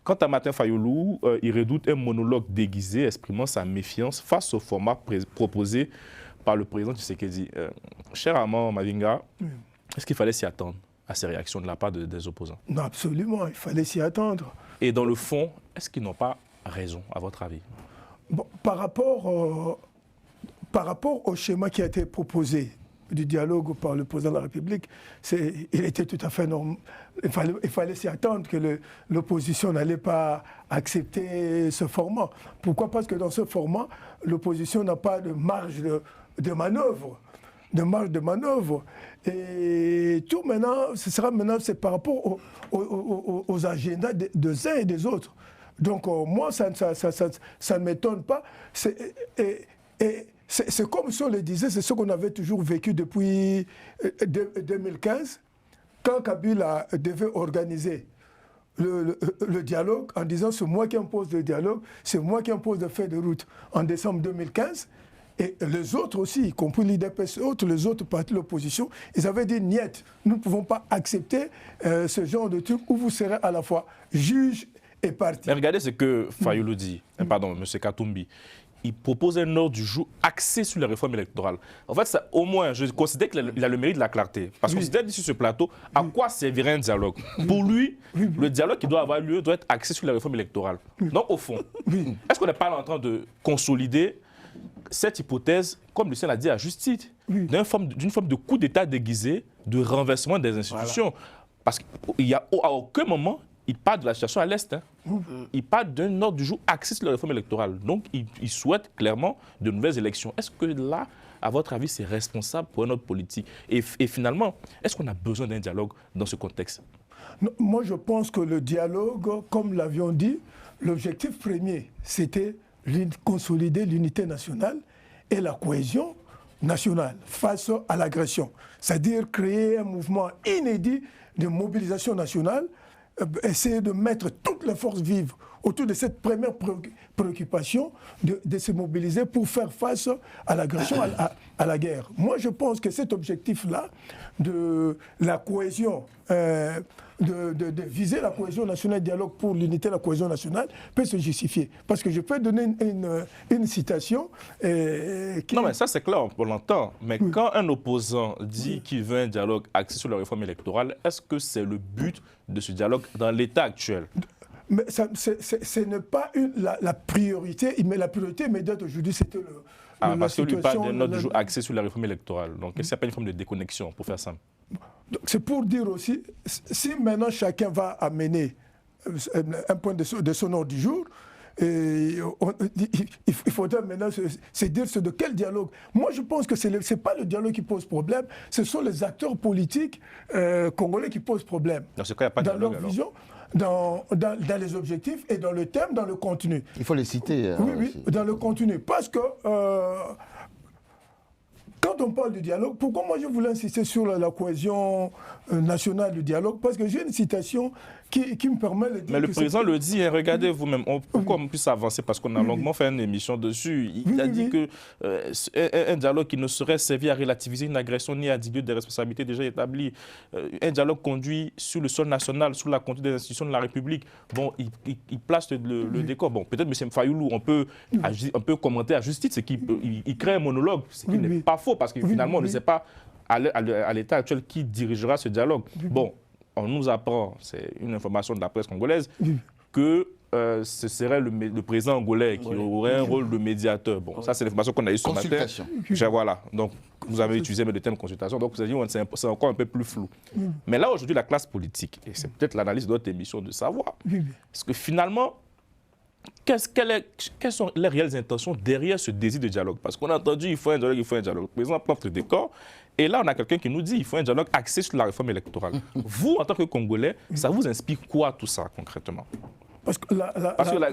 Quant à Martin Fayulu, il redoute un monologue déguisé exprimant sa méfiance face au format proposé par le président Tshisekedi. Cher Armand Mavinga, est-ce qu'il fallait s'y attendre à ces réactions de la part des opposants? Non, absolument, il fallait s'y attendre. Et dans le fond, est-ce qu'ils n'ont pas raison, à votre avis? Bon, par rapport au schéma qui a été proposé du dialogue par le président de la République, il était tout à fait normal. Il fallait s'y attendre que l'opposition n'allait pas accepter ce format. Pourquoi? Parce que dans ce format, l'opposition n'a pas de marge de manœuvre. Et tout maintenant, c'est par rapport aux agendas des uns et des autres. Donc moi, ça ne m'étonne pas. C'est comme si on le disait, c'est ce qu'on avait toujours vécu depuis 2015, quand Kabila devait organiser le dialogue, en disant c'est moi qui impose le dialogue, c'est moi qui impose le fait de route en décembre 2015. Et les autres aussi, y compris l'IDPS, les autres partis de l'opposition, ils avaient dit niet, nous ne pouvons pas accepter ce genre de truc où vous serez à la fois juge et parti. Mais regardez ce que Fayulu dit, pardon, M. Katumbi. Il propose un ordre du jour axé sur les réformes électorales. En fait, ça, au moins, je considère qu'il a le mérite de la clarté. Parce qu'on s'est dit sur ce plateau, à quoi servirait un dialogue? Pour lui, le dialogue qui doit avoir lieu doit être axé sur les réformes électorales. Donc, au fond, est-ce qu'on n'est pas en train de consolider cette hypothèse, comme Lucien l'a dit à juste titre, d'une forme de coup d'État déguisé, de renversement des institutions. Voilà. Parce qu'à aucun moment, il parle de la situation à l'Est. Hein. Il parle d'un ordre du jour axé sur la réforme électorale. Donc, il souhaite clairement de nouvelles élections. Est-ce que là, à votre avis, c'est responsable pour notre politique? Et finalement, est-ce qu'on a besoin d'un dialogue dans ce contexte? Non, moi, je pense que le dialogue, comme l'avions dit, l'objectif premier, c'était consolider l'unité nationale et la cohésion nationale face à l'agression. C'est-à-dire créer un mouvement inédit de mobilisation nationale, essayer de mettre toutes les forces vives autour de cette première préoccupation de se mobiliser pour faire face à l'agression, à la guerre. Moi, je pense que cet objectif-là, de la cohésion, de viser la cohésion nationale, dialogue pour l'unité de la cohésion nationale, peut se justifier. Parce que je peux donner une citation. Non, mais ça, c'est clair, on l'entend. Mais quand un opposant dit qu'il veut un dialogue axé sur la réforme électorale, est-ce que c'est le but de ce dialogue dans l'état actuel? Mais ce n'est pas la priorité, mais la priorité immédiate aujourd'hui, c'était parce que lui parle d'un ordre du jour axé sur la réforme électorale. Donc, est-ce qu'il n'y a pas une forme de déconnexion, pour faire simple? C'est pour dire aussi, si maintenant chacun va amener un point de son ordre du jour, il faudrait maintenant se dire de quel dialogue. Moi, je pense que ce n'est pas le dialogue qui pose problème, ce sont les acteurs politiques congolais qui posent problème. Dans ce cas, il n'y a pas de dialogue, leur vision, dans les objectifs et dans le thème, dans le contenu. Il faut les citer. Oui, dans le contenu. Parce que quand on parle du dialogue, pourquoi moi je voulais insister sur la cohésion nationale du dialogue? Parce que j'ai une citation qui me permet de dire. Mais le président le dit, hein, regardez vous-même, pourquoi on puisse avancer? Parce qu'on a longuement fait une émission dessus. Il a dit que un dialogue qui ne saurait servir à relativiser une agression ni à diluer des responsabilités déjà établies. Un dialogue conduit sur le sol national, sous la conduite des institutions de la République. Bon, il place le décor. Bon, peut-être M. Fayoulou, on peut commenter à juste titre, c'est qu'il crée un monologue, ce qui n'est pas faux, parce que finalement, on ne sait pas à l'état actuel qui dirigera ce dialogue. Bon. On nous apprend, c'est une information de la presse congolaise, que ce serait le président angolais qui aurait un rôle de médiateur. Bon, ça c'est l'information qu'on a eue ce matin. Voilà, donc vous avez utilisé le terme consultation, donc vous avez dit c'est encore un peu plus flou. Mais là aujourd'hui la classe politique, et c'est peut-être l'analyse de notre émission de savoir, parce que finalement, quelles sont les réelles intentions derrière ce désir de dialogue? Parce qu'on a entendu il faut un dialogue, il faut un dialogue. Le président porte le décor. Et là, on a quelqu'un qui nous dit qu'il faut un dialogue axé sur la réforme électorale. Vous, en tant que Congolais, ça vous inspire quoi tout ça concrètement? Parce que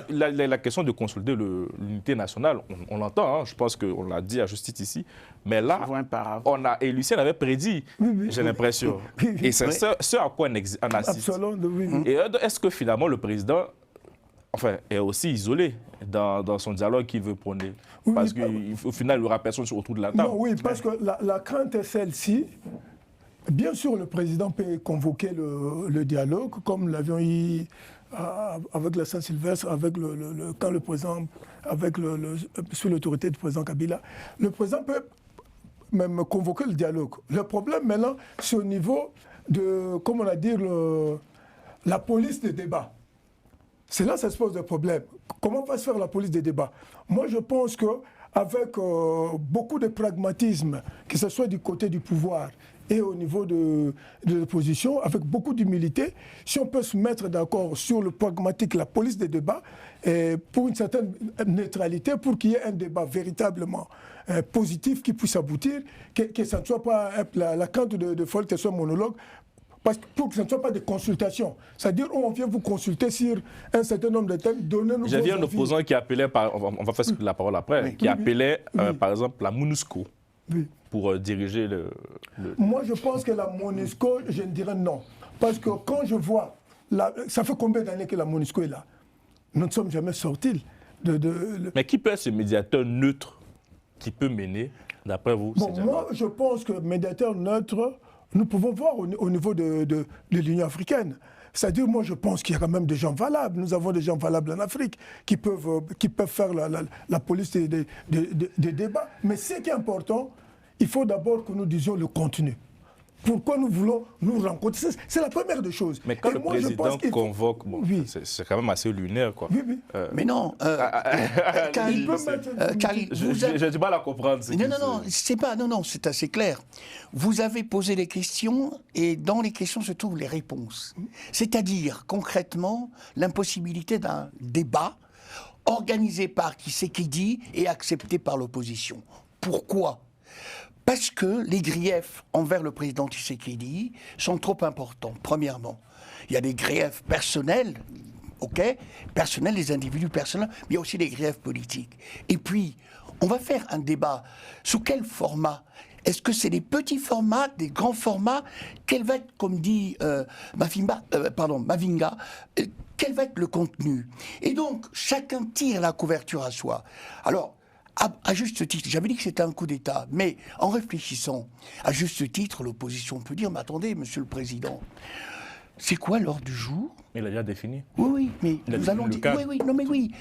la question de consolider l'unité nationale, on l'entend, hein, je pense qu'on l'a dit à justice ici, mais là, et Lucien avait prédit, j'ai l'impression. Et c'est ce à quoi on assiste. Et est-ce que finalement le président est aussi isolé dans son dialogue qu'il veut prôner? Parce qu'au final, il n'y aura personne autour de la table. Non, oui, parce que la crainte est celle-ci. Bien sûr, le président peut convoquer le dialogue, comme l'avions eu avec la Saint-Sylvestre, quand le président, sous l'autorité du président Kabila. Le président peut même convoquer le dialogue. Le problème maintenant, c'est au niveau de, comment on a dit, la police des débats. C'est là que ça se pose le problème. Comment va se faire la police des débats? Moi, je pense qu'avec beaucoup de pragmatisme, que ce soit du côté du pouvoir et au niveau de l'opposition, avec beaucoup d'humilité, si on peut se mettre d'accord sur le pragmatique, la police des débats, pour une certaine neutralité, pour qu'il y ait un débat véritablement positif qui puisse aboutir, que ça ne soit pas la crainte de folle, que ce soit monologue, parce que pour que ce ne soit pas des consultations. C'est-à-dire, on vient vous consulter sur un certain nombre de thèmes, donnez-nous vos avis. J'avais un opposant qui appelait, on va faire la parole après, qui appelait, par exemple, la MONUSCO pour diriger le... Moi, je pense que la MONUSCO, je ne dirais non. Parce que quand je vois, ça fait combien d'années que la MONUSCO est là? Nous ne sommes jamais sortis Mais qui peut être ce médiateur neutre qui peut mener, d'après vous, ces dialogues? Moi, je pense que médiateur neutre... Nous pouvons voir au niveau de l'Union africaine. C'est-à-dire, moi, je pense qu'il y a quand même des gens valables. Nous avons des gens valables en Afrique qui peuvent faire la police des débats. Mais ce qui est important, il faut d'abord que nous disions le contenu. pourquoi nous voulons nous rencontrer. C'est la première des choses. Mais quand le président convoque, bon, oui. c'est quand même assez lunaire, quoi. Oui, oui. Mais non, Khalil, j'ai du mal à comprendre. Non, c'est assez clair. Vous avez posé les questions et dans les questions se trouvent les réponses. C'est-à-dire, concrètement, l'impossibilité d'un débat organisé par Tshisekedi et accepté par l'opposition. Pourquoi ? Parce que les griefs envers le président Tshisekedi sont trop importants. Premièrement, il y a des griefs personnels, personnels, les individus personnels, mais il y a aussi des griefs politiques. Et puis, on va faire un débat. Sous quel format ? Est-ce que c'est des petits formats, des grands formats ? Quel va être, comme dit Mavinga, quel va être le contenu ? Et donc, chacun tire la couverture à soi. Alors, à juste titre, j'avais dit que c'était un coup d'État, mais en réfléchissant, à juste titre, l'opposition peut dire, mais attendez, Monsieur le Président, c'est quoi l'ordre du jour ? Il a déjà défini. Oui, mais nous allons dire... Oui,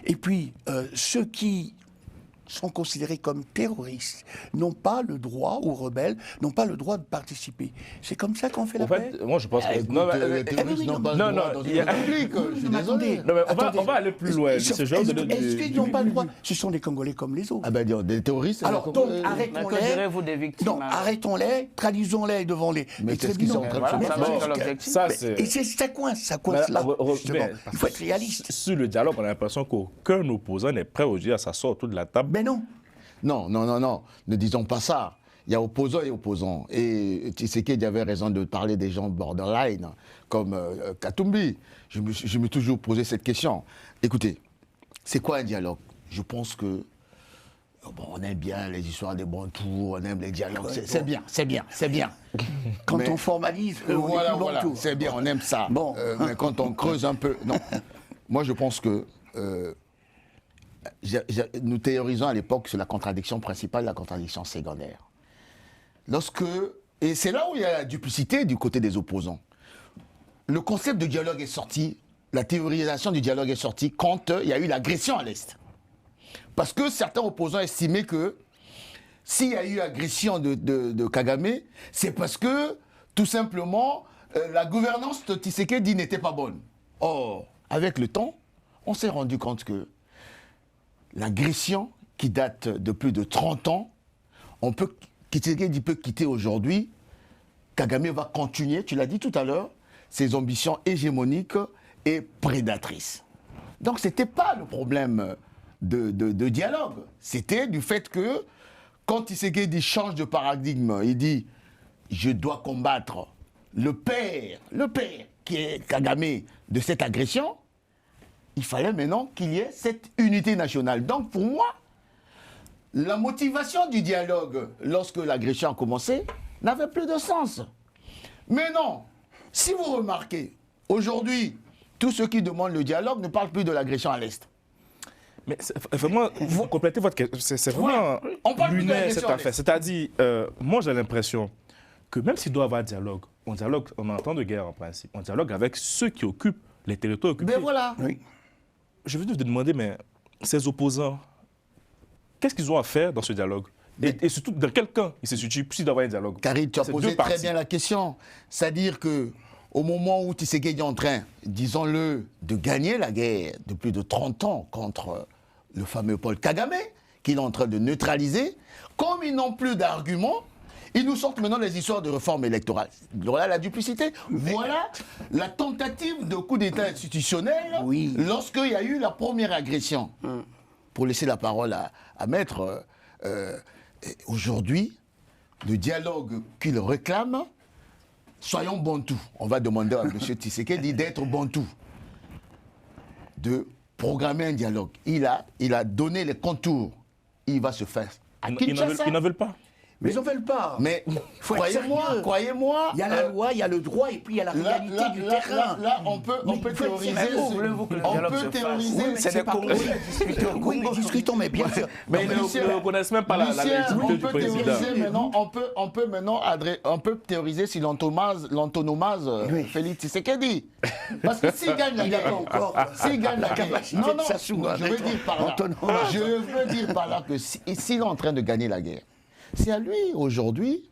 et puis, ceux qui sont considérés comme terroristes n'ont pas le droit, ou rebelles, n'ont pas le droit de participer. C'est comme ça qu'on fait la paix ? Moi, je pense que... les terroristes n'ont pas le droit dans une république. Je suis désolé. Non, mais on va aller plus loin. Est-ce qu'ils n'ont pas le droit ? Ce sont des Congolais comme les autres. Ah ben, des terroristes... Alors, donc, arrêtons-les. Des victimes. Non, arrêtons-les, traduisons-les devant les... Mais qu'est-ce qu'ils sont en train de faire ? Et ça coince là, justement. Il faut être réaliste. Sur le dialogue, on a l'impression qu'aucun opposant n'est prêt aujourd'hui à s'asseoir autour de la table. Mais non. Non, ne disons pas ça. Il y a opposants et opposants. Et Tshisekedi avait raison de parler des gens borderline, comme Katumbi. Je me suis toujours posé cette question. Écoutez, c'est quoi un dialogue ? Je pense que on aime bien les histoires des bons tours, on aime les dialogues. C'est bien. Quand on formalise, voilà, c'est bien, on aime ça. Bon. Mais quand on creuse un peu... Non. Moi, je pense que... nous théorisons à l'époque sur la contradiction principale et la contradiction secondaire. Et c'est là où il y a la duplicité du côté des opposants. Le concept de dialogue est sorti, la théorisation du dialogue est sortie quand il y a eu l'agression à l'Est. Parce que certains opposants estimaient que s'il y a eu agression de Kagame, c'est parce que, tout simplement, la gouvernance de Tshisekedi n'était pas bonne. Or, avec le temps, on s'est rendu compte que l'agression qui date de plus de 30 ans, Tshisekedi peut quitter aujourd'hui, Kagame va continuer, tu l'as dit tout à l'heure, ses ambitions hégémoniques et prédatrices. Donc ce n'était pas le problème de dialogue, c'était du fait que quand Tshisekedi change de paradigme, il dit « je dois combattre le père qui est Kagame de cette agression », il fallait maintenant qu'il y ait cette unité nationale. Donc pour moi, la motivation du dialogue lorsque l'agression a commencé n'avait plus de sens. Mais non, si vous remarquez, aujourd'hui, tous ceux qui demandent le dialogue ne parlent plus de l'agression à l'Est. Mais vraiment, vous complétez votre question. C'est vraiment lunaire cette affaire. C'est-à-dire, moi j'ai l'impression que même s'il doit y avoir dialogue, on dialogue en temps de guerre en principe, on dialogue avec ceux qui occupent les territoires occupés. Ben voilà. Oui. Je veux te demander, mais ces opposants, qu'est-ce qu'ils ont à faire dans ce dialogue ? Et surtout, dans quel camp ils se situent s'il doit y avoir un dialogue ? Karim, tu as posé très bien la question. C'est-à-dire que au moment où Tshisekedi est en train, disons-le, de gagner la guerre de plus de 30 ans contre le fameux Paul Kagame, qu'il est en train de neutraliser, comme ils n'ont plus d'arguments, ils nous sortent maintenant les histoires de réforme électorale. Voilà la duplicité. Voilà la tentative de coup d'État institutionnel lorsqu'il y a eu la première agression. Pour laisser la parole à Maître, aujourd'hui, le dialogue qu'il réclame, soyons bantous. On va demander à M. Tshisekedi d'être bantou, de programmer un dialogue. Il a donné les contours. Il va se faire à Kinshasa. Ils n'en veulent pas. Mais ils n'en veulent pas. Mais croyez-moi. Il y a la loi, il y a le droit, et puis il y a la réalité du terrain. Là, on peut théoriser. C'est des Congolais. Oui, mais discutons, mais bien sûr. Mais ils ne reconnaissent même pas la légitimité du président. On peut théoriser sur l'antonomase Félix Tshisekedi. Parce que s'il gagne la guerre, s'il gagne la guerre, je veux dire par là que s'il est en train de gagner la guerre, c'est à lui aujourd'hui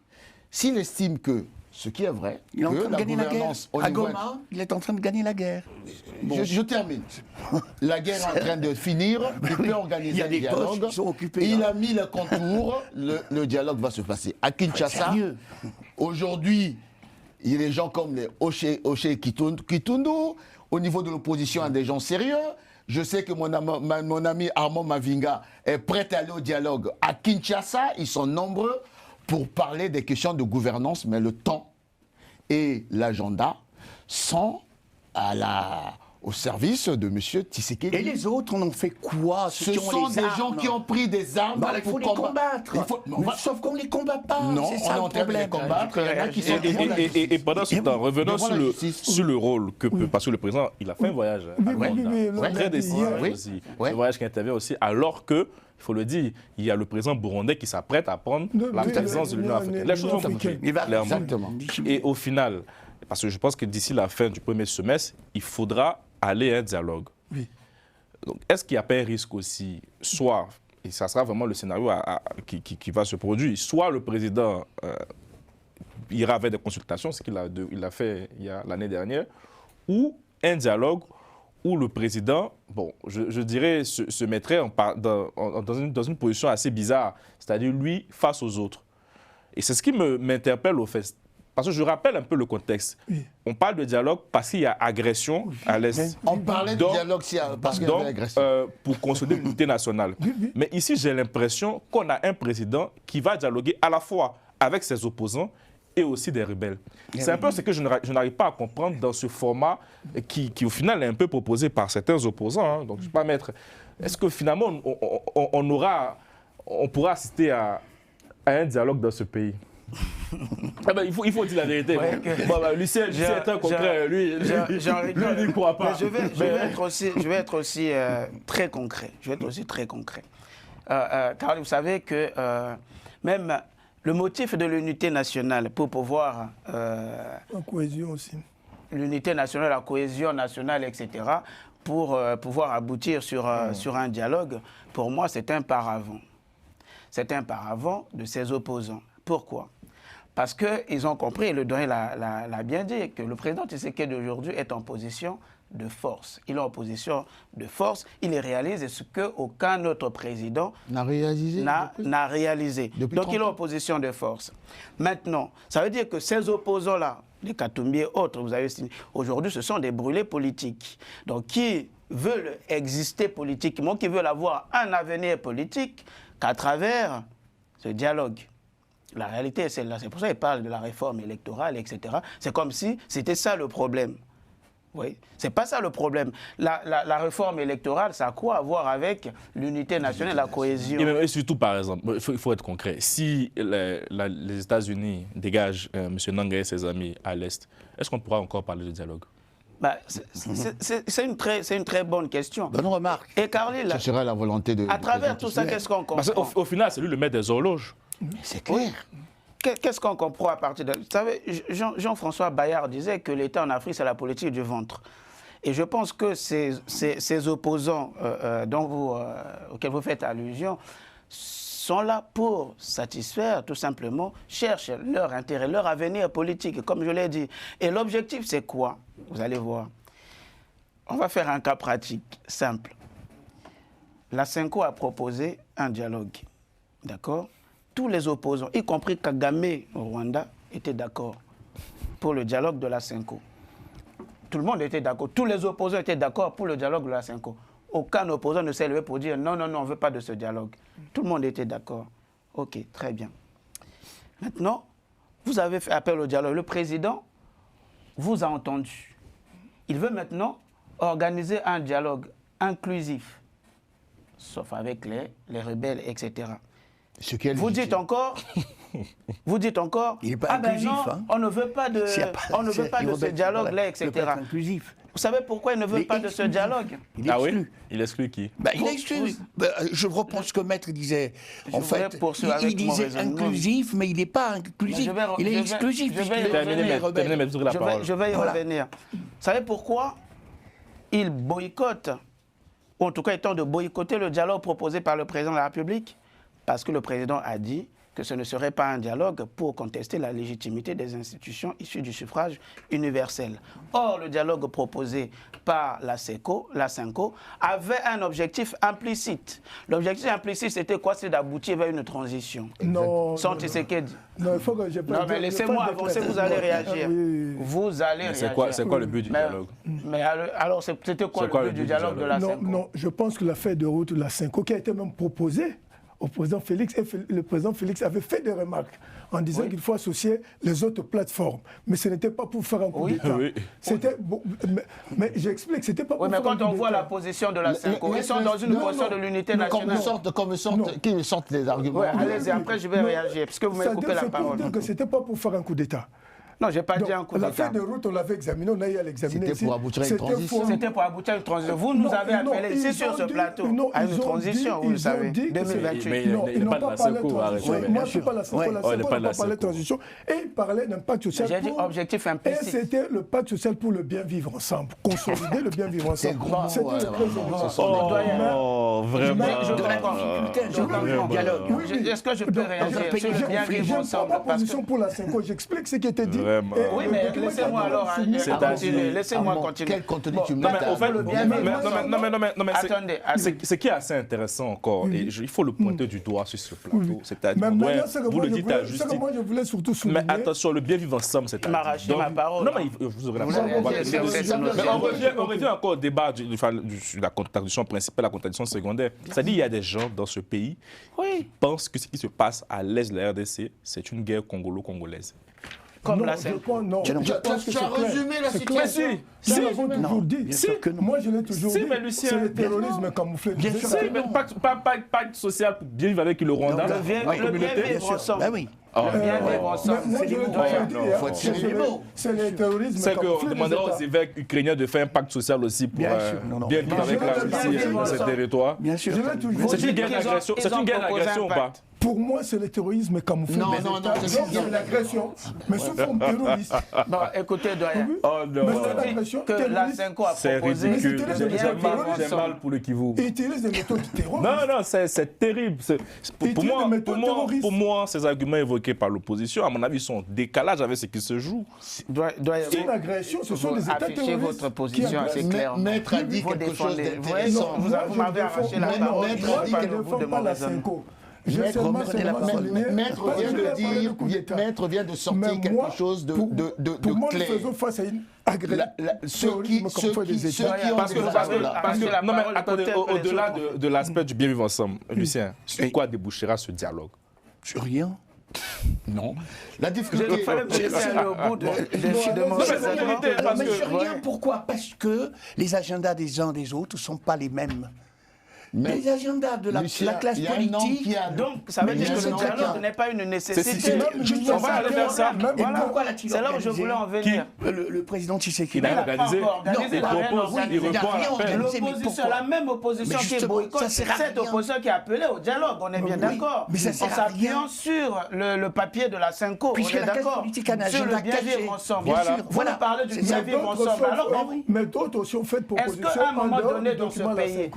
s'il estime que, ce qui est vrai, Il est en que train de la gagner la guerre. gouvernance au À niveau Goma, il est en train de gagner la guerre. Je termine. La guerre est en train de finir, il peut Il y organiser a un des postes dialogue. qui sont occupés, Il là. a mis le contour, le dialogue va se passer. À Kinshasa, Sérieux. aujourd'hui, il y a des gens comme les Oché Kitundu, au niveau de l'opposition, il y a des gens sérieux. Je sais que mon ami Armand Mavinga est prêt à aller au dialogue. À Kinshasa, ils sont nombreux pour parler des questions de gouvernance, mais le temps et l'agenda sont au service de M. Tshisekedi. Et les autres, on en fait quoi? Ce sont des gens qui ont pris des armes Bah, il faut pour les combattre. Sauf qu'on ne les combat pas. Non, c'est on ça est le en train de les problème. combattre. Il y en a qui sont devant la justice. Et pendant ce temps, revenons Devant la sur justice. sur le rôle que peut... Parce que le président, il a fait un voyage à Rwanda. oui, Très décisif oui. aussi. Oui. Un voyage qui intervient aussi, alors que, il faut le dire, il y a le président burundais qui s'apprête à prendre la présidence de l'Union africaine. Les choses ont bougé, Il va- clairement. Exactement. Et au final, parce que je pense que d'ici la fin du premier semestre, il faudra aller à un dialogue. Oui. Donc, est-ce qu'il n'y a pas un risque aussi, soit, et ça sera vraiment le scénario qui va se produire, soit le président ira avec des consultations, ce qu'il a fait l'année dernière, ou un dialogue où le président, bon, je dirais, se mettrait dans une position assez bizarre, c'est-à-dire lui face aux autres. Et c'est ce qui m'interpelle au fait. Parce que je rappelle un peu le contexte. Oui. On parle de dialogue parce qu'il y a agression à l'Est. On parlait de Donc, dialogue parce qu'il y avait agression. pour consolider l'unité nationale. Mais ici, j'ai l'impression qu'on a un président qui va dialoguer à la fois avec ses opposants et aussi des rebelles. C'est un peu ce que je n'arrive pas à comprendre dans ce format qui, au final, est un peu proposé par certains opposants. Hein. Donc, je ne vais pas mettre... Est-ce que finalement, on pourra assister à un dialogue dans ce pays? Ah ben, il faut dire la vérité. Ouais, Lucien est un concret. Lui, il n'y croit pas. Mais je vais être aussi très concret. Je vais être aussi très concret. Car vous savez que même le motif de l'unité nationale pour pouvoir... En cohésion aussi. L'unité nationale, la cohésion nationale, etc., pour pouvoir aboutir sur un dialogue, pour moi, c'est un paravent. C'est un paravent de ses opposants. Pourquoi? Parce qu'ils ont compris, et le Doyen l'a bien dit, que le président Tshisekedi d'aujourd'hui est en position de force. Il est en position de force, il réalise ce qu'aucun autre président n'a réalisé. Donc il est en position de force. Maintenant, ça veut dire que ces opposants-là, les Katumbi et autres, vous avez signé, aujourd'hui ce sont des brûlés politiques. Donc qui veulent exister politiquement, qui veulent avoir un avenir politique qu'à travers ce dialogue. La réalité est celle-là. C'est pour ça qu'ils parlent de la réforme électorale, etc. C'est comme si c'était ça le problème. Oui, c'est pas ça le problème. La réforme électorale, ça a quoi à voir avec l'unité nationale, la cohésion? Et surtout, par exemple, il faut être concret. Si les États-Unis dégagent M. Nanga et ses amis à l'Est, est-ce qu'on pourra encore parler de dialogue? C'est une très bonne question. Bonne remarque. Et Carly, Ce sera la volonté de... à travers tout ça, qu'est-ce qu'on comprend? Parce qu'au final, c'est lui le maître des horloges. C'est clair. Qu'est-ce qu'on comprend à partir de... Vous savez, Jean-François Bayard disait que l'État en Afrique, c'est la politique du ventre. Et je pense que ces opposants auxquels vous faites allusion sont là pour satisfaire, tout simplement, cherchent leur intérêt, leur avenir politique, comme je l'ai dit. Et l'objectif, c'est quoi? Vous allez voir. On va faire un cas pratique, simple. La CENCO a proposé un dialogue, d'accord? Tous les opposants, y compris Kagame au Rwanda, étaient d'accord pour le dialogue de la CENCO. Tout le monde était d'accord. Tous les opposants étaient d'accord pour le dialogue de la CENCO. Aucun opposant ne s'est levé pour dire non, on ne veut pas de ce dialogue. Tout le monde était d'accord. Ok, très bien. Maintenant, vous avez fait appel au dialogue. Le président vous a entendu. Il veut maintenant organiser un dialogue inclusif, sauf avec les rebelles, etc. Vous dites encore, il n'est pas inclusif, non, hein. on ne veut pas de ce dialogue-là, etc. Inclusif. Vous savez pourquoi il ne veut pas de ce dialogue? Il exclut. Oui, il exclut qui? Il exclut. Je reprends ce que Maître disait. En fait, il disait inclusif, mais il n'est pas inclusif. Il est exclusif. Je vais y revenir. Vous savez pourquoi il boycotte, ou en tout cas il tente de boycotter le dialogue proposé par le président de la République? Parce que le président a dit que ce ne serait pas un dialogue pour contester la légitimité des institutions issues du suffrage universel. Or, le dialogue proposé par la SENCO avait un objectif implicite. L'objectif implicite, c'était quoi? C'est d'aboutir vers une transition. Non. Sans Tshisekedi. Non, il faut que je Non, mais laissez-moi avancer, vous allez réagir. Vous allez réagir. C'est quoi le but du dialogue? Mais alors, c'était quoi le but du dialogue de la SENCO? Non, je pense que la feuille de route de la SENCO, qui a été même proposée au président Félix, et le président Félix avait fait des remarques en disant qu'il faut associer les autres plateformes. Mais ce n'était pas pour faire un coup d'État. C'était bon, mais j'explique, c'était pas pour faire un coup d'État. Oui, mais quand on voit la position de la SENCO, ils sont dans une position de l'unité nationale. Qu'ils sortent des arguments. Allez-y, après je vais réagir, parce que vous m'avez coupé la parole. C'est pour dire que c'était pas pour faire un coup d'État. Non, je n'ai pas dit un coup d'État. La feuille de route, on l'avait examinée, on a eu à l'examiner. C'était pour aboutir à une transition. C'était pour aboutir à une transition. Vous nous avez appelé ici sur ce plateau à une transition, vous le savez, 2028. Non, ils n'ont pas parlé de transition. Moi, je ne suis pas la SENCO, la SENCO n'a pas parlé de transition. Et ils parlaient d'un pacte social. J'ai dit objectif implicite. Et c'était le pacte social pour le bien vivre ensemble, consolider le bien vivre ensemble. C'était le très Oh, vraiment. Je comprends. Est-ce que je peux réagir sur le bien vivre ensemble? Je ne prends pas position pour la SENCO, j'explique ce qui était dit. Oui, mais laissez-moi alors continuer. Laissez-moi continuer. Quel contenu tu mets? Non, mais attendez. Ce qui est assez intéressant encore, et il faut le pointer du doigt sur ce plateau, c'est-à-dire, vous le dites à justice. Moi, je voulais surtout souligner. Mais attention, le bien vivre ensemble, c'est-à-dire. M'arracher ma parole. Non, mais vous aurez la parole. On revient encore au débat de la contradiction principale, la contradiction secondaire. C'est-à-dire, il y a des gens dans ce pays qui pensent que ce qui se passe à l'est de la RDC, c'est une guerre congolo-congolaise. Comme non, la SENCO. Non, tu as résumé la situation. Si, toujours dit. Moi, je l'ai toujours dit. C'est le terrorisme camouflé. Bien sûr. Pas pacte social pour bien vivre avec le Rwanda. Le bien vivre ensemble. Ben oui. Le bien vivre ensemble. C'est le terrorisme. C'est qu'on demandera aux évêques ukrainiens de faire un pacte social aussi pour bien vivre avec la Russie dans ces territoires. Bien sûr. C'est une guerre d'agression ou pas? Pour moi, c'est le terrorisme camouflé. Non, c'est l'agression, mais sous forme terroriste. Bon, écoutez, doyen. Oh non. Que la SENCO a proposé. C'est ridicule. J'ai mal pour le Kivu. Ils utilisent des méthodes terroristes. Non, c'est terrible. Pour moi, ces arguments évoqués par l'opposition, à mon avis, sont en décalage avec ce qui se joue. C'est une agression, ce sont des États terroristes. Affichez votre position assez clairement. Maître a dit quelque chose d'intéressant. Vous m'avez arraché la parole. Moi, je ne défends pas la SENCO. Maître vient de sortir quelque chose de clair. Pour moi, nous faisons face à une agression. Parce que, non mais attendez, au-delà de l'aspect du bien vivre ensemble, Lucien, sur quoi débouchera ce dialogue? Sur rien. Non. La difficulté. Il fallait me laisser aller au bout de mon raisonnement. Mais sur rien, pourquoi? Parce que les agendas des uns des autres ne sont pas les mêmes. Les agendas de la classe politique. Donc, ça veut dire que le dialogue n'est pas une nécessité. On va aller vers ça. Et pourquoi l'a-t-il C'est là où je voulais en venir. Le président Tshisekedi. Il a organisé. Il propose, il répond à l'appel. L'opposition, la même opposition qui boycotte, c'est cette opposition qui a appelé au dialogue. On est bien d'accord. En s'appuyant sur le papier de la SENCO. On est d'accord. Sur le bien vivre ensemble. Voilà. Parler du bien vivre ensemble. Mais d'autres aussi ont fait proposition. Est-ce qu'à un moment donné dans ce pays,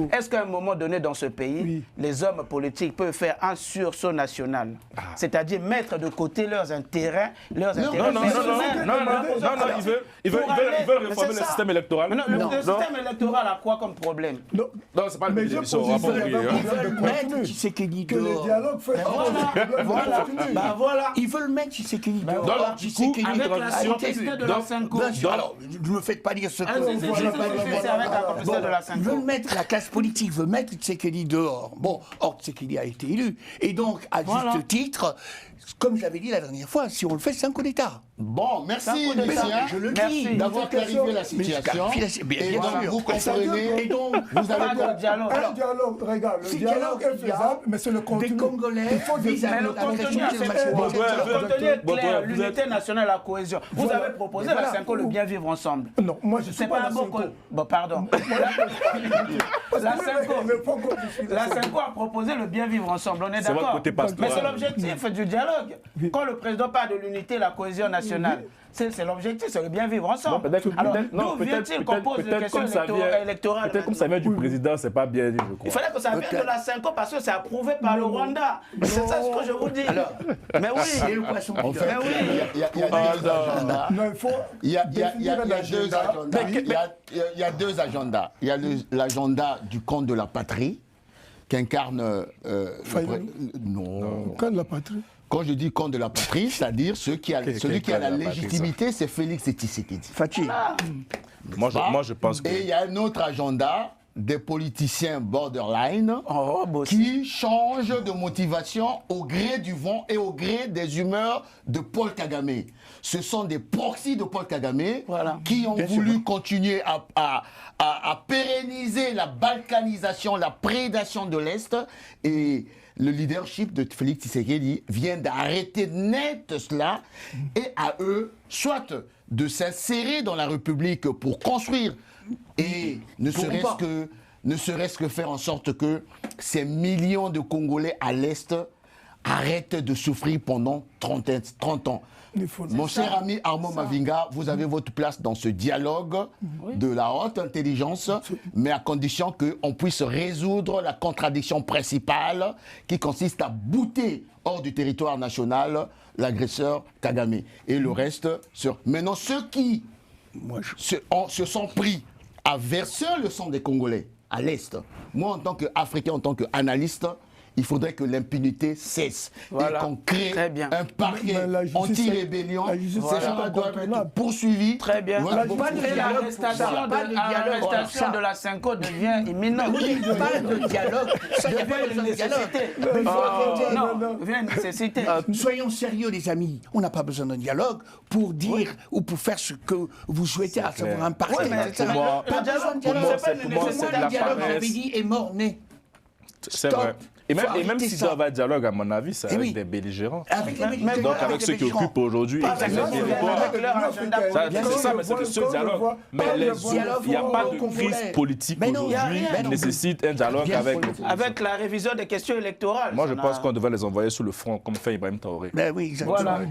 donné dans ce pays, les hommes politiques peuvent faire un sursaut national, c'est-à-dire mettre de côté leurs intérêts, Non, ils veulent réformer le système électoral. Le système électoral a quoi comme problème? Non, c'est pas le démission. Que le dialogue fait. Ils veulent mettre Tshisekedi dehors. Avec la complicité de la SENCO. Alors, ne me faites pas dire ce que ils veulent mettre la classe politique, veut mettre Tshisekedi dehors. Bon, or Tshisekedi a été élu. Et donc, à juste titre, comme j'avais dit la dernière fois, si on le fait, c'est un coup d'État. Bon, merci Lucien d'avoir clarifié la situation. Et donc, vous comprenez. Et donc, vous avez un dialogue, regarde, le dialogue est faisable, mais c'est le contenu. Des Congolais, le contenu est clair, l'unité nationale, la cohésion. Vous avez proposé la SENCO, le bien vivre ensemble. Non, moi je suis pas la SENCO. Bon, pardon. La SENCO a proposé le bien vivre ensemble, on est d'accord. Mais c'est l'objectif du dialogue. dialogue. Quand le président parle de l'unité et la cohésion nationale, c'est l'objectif, c'est le bien vivre ensemble. Alors, d'où vient-il qu'on pose des questions électorales? Peut-être comme ça vient du président, c'est pas bien dit, je crois. Il fallait que ça vienne de la 5 ans parce que c'est approuvé par le Rwanda. C'est ça ce que je vous dis. Alors, mais oui. C'est le poisson. En fait, il y a deux agendas. Il y a l'agenda du camp de la patrie qu'incarne... non. Camp de la patrie. Quand je dis camp de la patrie, c'est-à-dire celui qui a la légitimité, c'est Félix Tshisekedi. Fatih. Moi, je pense que... Et il y a un autre agenda des politiciens borderline qui changent de motivation au gré du vent et au gré des humeurs de Paul Kagame. Ce sont des proxys de Paul Kagame qui ont voulu continuer à pérenniser la balkanisation, la prédation de l'Est. Et le leadership de Félix Tshisekedi vient d'arrêter net cela et à eux, soit de s'insérer dans la République pour construire et ne serait-ce que faire en sorte que ces millions de Congolais à l'Est arrêtent de souffrir pendant 30 ans. Mon cher ami Armand Mavinga, vous avez votre place dans ce dialogue de la haute intelligence, mais à condition qu'on puisse résoudre la contradiction principale qui consiste à bouter hors du territoire national l'agresseur Kagame. Et le reste, maintenant ceux qui se sont pris à verser le sang des Congolais à l'Est, moi en tant qu'Africain, en tant qu'analyste, il faudrait que l'impunité cesse et qu'on crée un parquet anti-rébellion. Ces gens doivent être poursuivis. Très bien. L'arrestation de la Cinco devient imminente. Pas de dialogue. Ça, il n'y a pas besoin de dialogue. Non, devient une nécessité. Soyons sérieux, les amis. On n'a pas besoin d'un dialogue pour dire ou pour faire ce que vous souhaitez, à savoir un parquet. Pas besoin de dialogue. Le dialogue, j'avais dit, est mort-né. C'est vrai. Et même s'il doit y avoir un dialogue, à mon avis, c'est avec des belligérants. Donc avec ceux qui occupent aujourd'hui les territoires. C'est ça, mais c'est le seul dialogue. Mais il n'y a pas de crise politique aujourd'hui qui nécessite un dialogue avec la révision des questions électorales. Moi, je pense qu'on devrait les envoyer sous le front, comme fait Ibrahim Traoré. Ben oui, exactement. Voilà.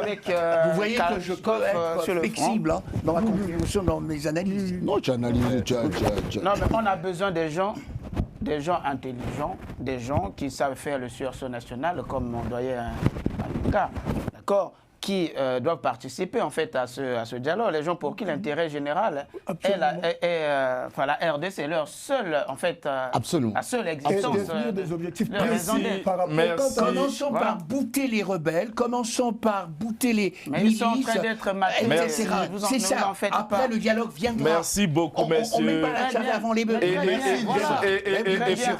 Avec vous voyez que je peux être flexible dans ma contribution, dans mes analyses. Non, tu analyses. Non, mais on a besoin des gens intelligents, des gens qui savent faire le sursaut national, comme mon doyen Mavinga, d'accord, qui doivent participer en fait à ce dialogue. Les gens pour qui l'intérêt général la RDC c'est leur seule en fait la seule existence. Et des objectifs précis par rapport. Commençons par bouter les rebelles, commençons par bouter les milices, ils sont en train d'être etc. C'est ça. Après le dialogue viendra. Merci beaucoup, messieurs. On met pas la charge avant les bœufs.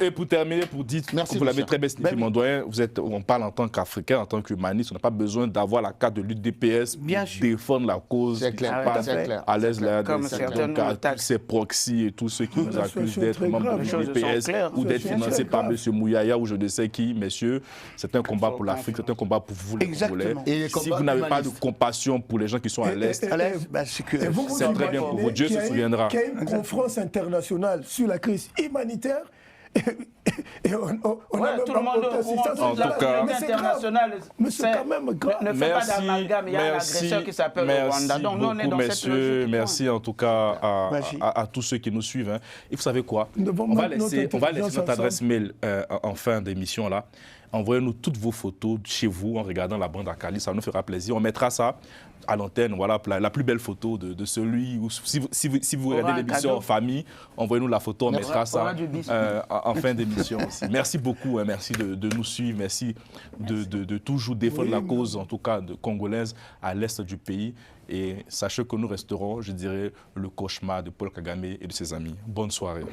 Et pour terminer, pour dire, vous l'avez très bien expliqué, mon doyen, on parle en tant qu'Africain, en tant qu'humaniste, on n'a pas besoin d'avoir la carte de l'UDPS pour défendre la cause. C'est clair, à l'aise là, tous ces proxys et tous ceux qui nous accusent d'être membres de l'UDPS ou d'être financés par M. Mouyaya ou je ne sais qui. Messieurs, c'est un combat pour l'Afrique, c'est un combat pour vous, les Congolais. Si vous n'avez pas de compassion pour les gens qui sont à l'Est, c'est très bien pour vous. Dieu se souviendra. Qu'il y a une conférence internationale sur la crise humanitaire. Et on a tout le monde au courant. En tout cas, mais c'est quand même grave. Ne fait pas d'amalgame, il y a un agresseur qui s'appelle le Rwanda. Donc nous, on est dans cette logique. Merci en tout cas à tous ceux qui nous suivent. Et vous savez quoi? On va laisser notre adresse mail en fin d'émission là. Envoyez-nous toutes vos photos chez vous en regardant la bande Akali, ça nous fera plaisir. On mettra ça à l'antenne, voilà, la plus belle photo de celui où, si vous regardez l'émission en famille, envoyez-nous la photo, on mettra ça en fin d'émission aussi. Merci beaucoup, merci de nous suivre, merci de toujours défendre la cause, en tout cas, congolaise à l'est du pays. Et sachez que nous resterons, je dirais, le cauchemar de Paul Kagame et de ses amis. Bonne soirée.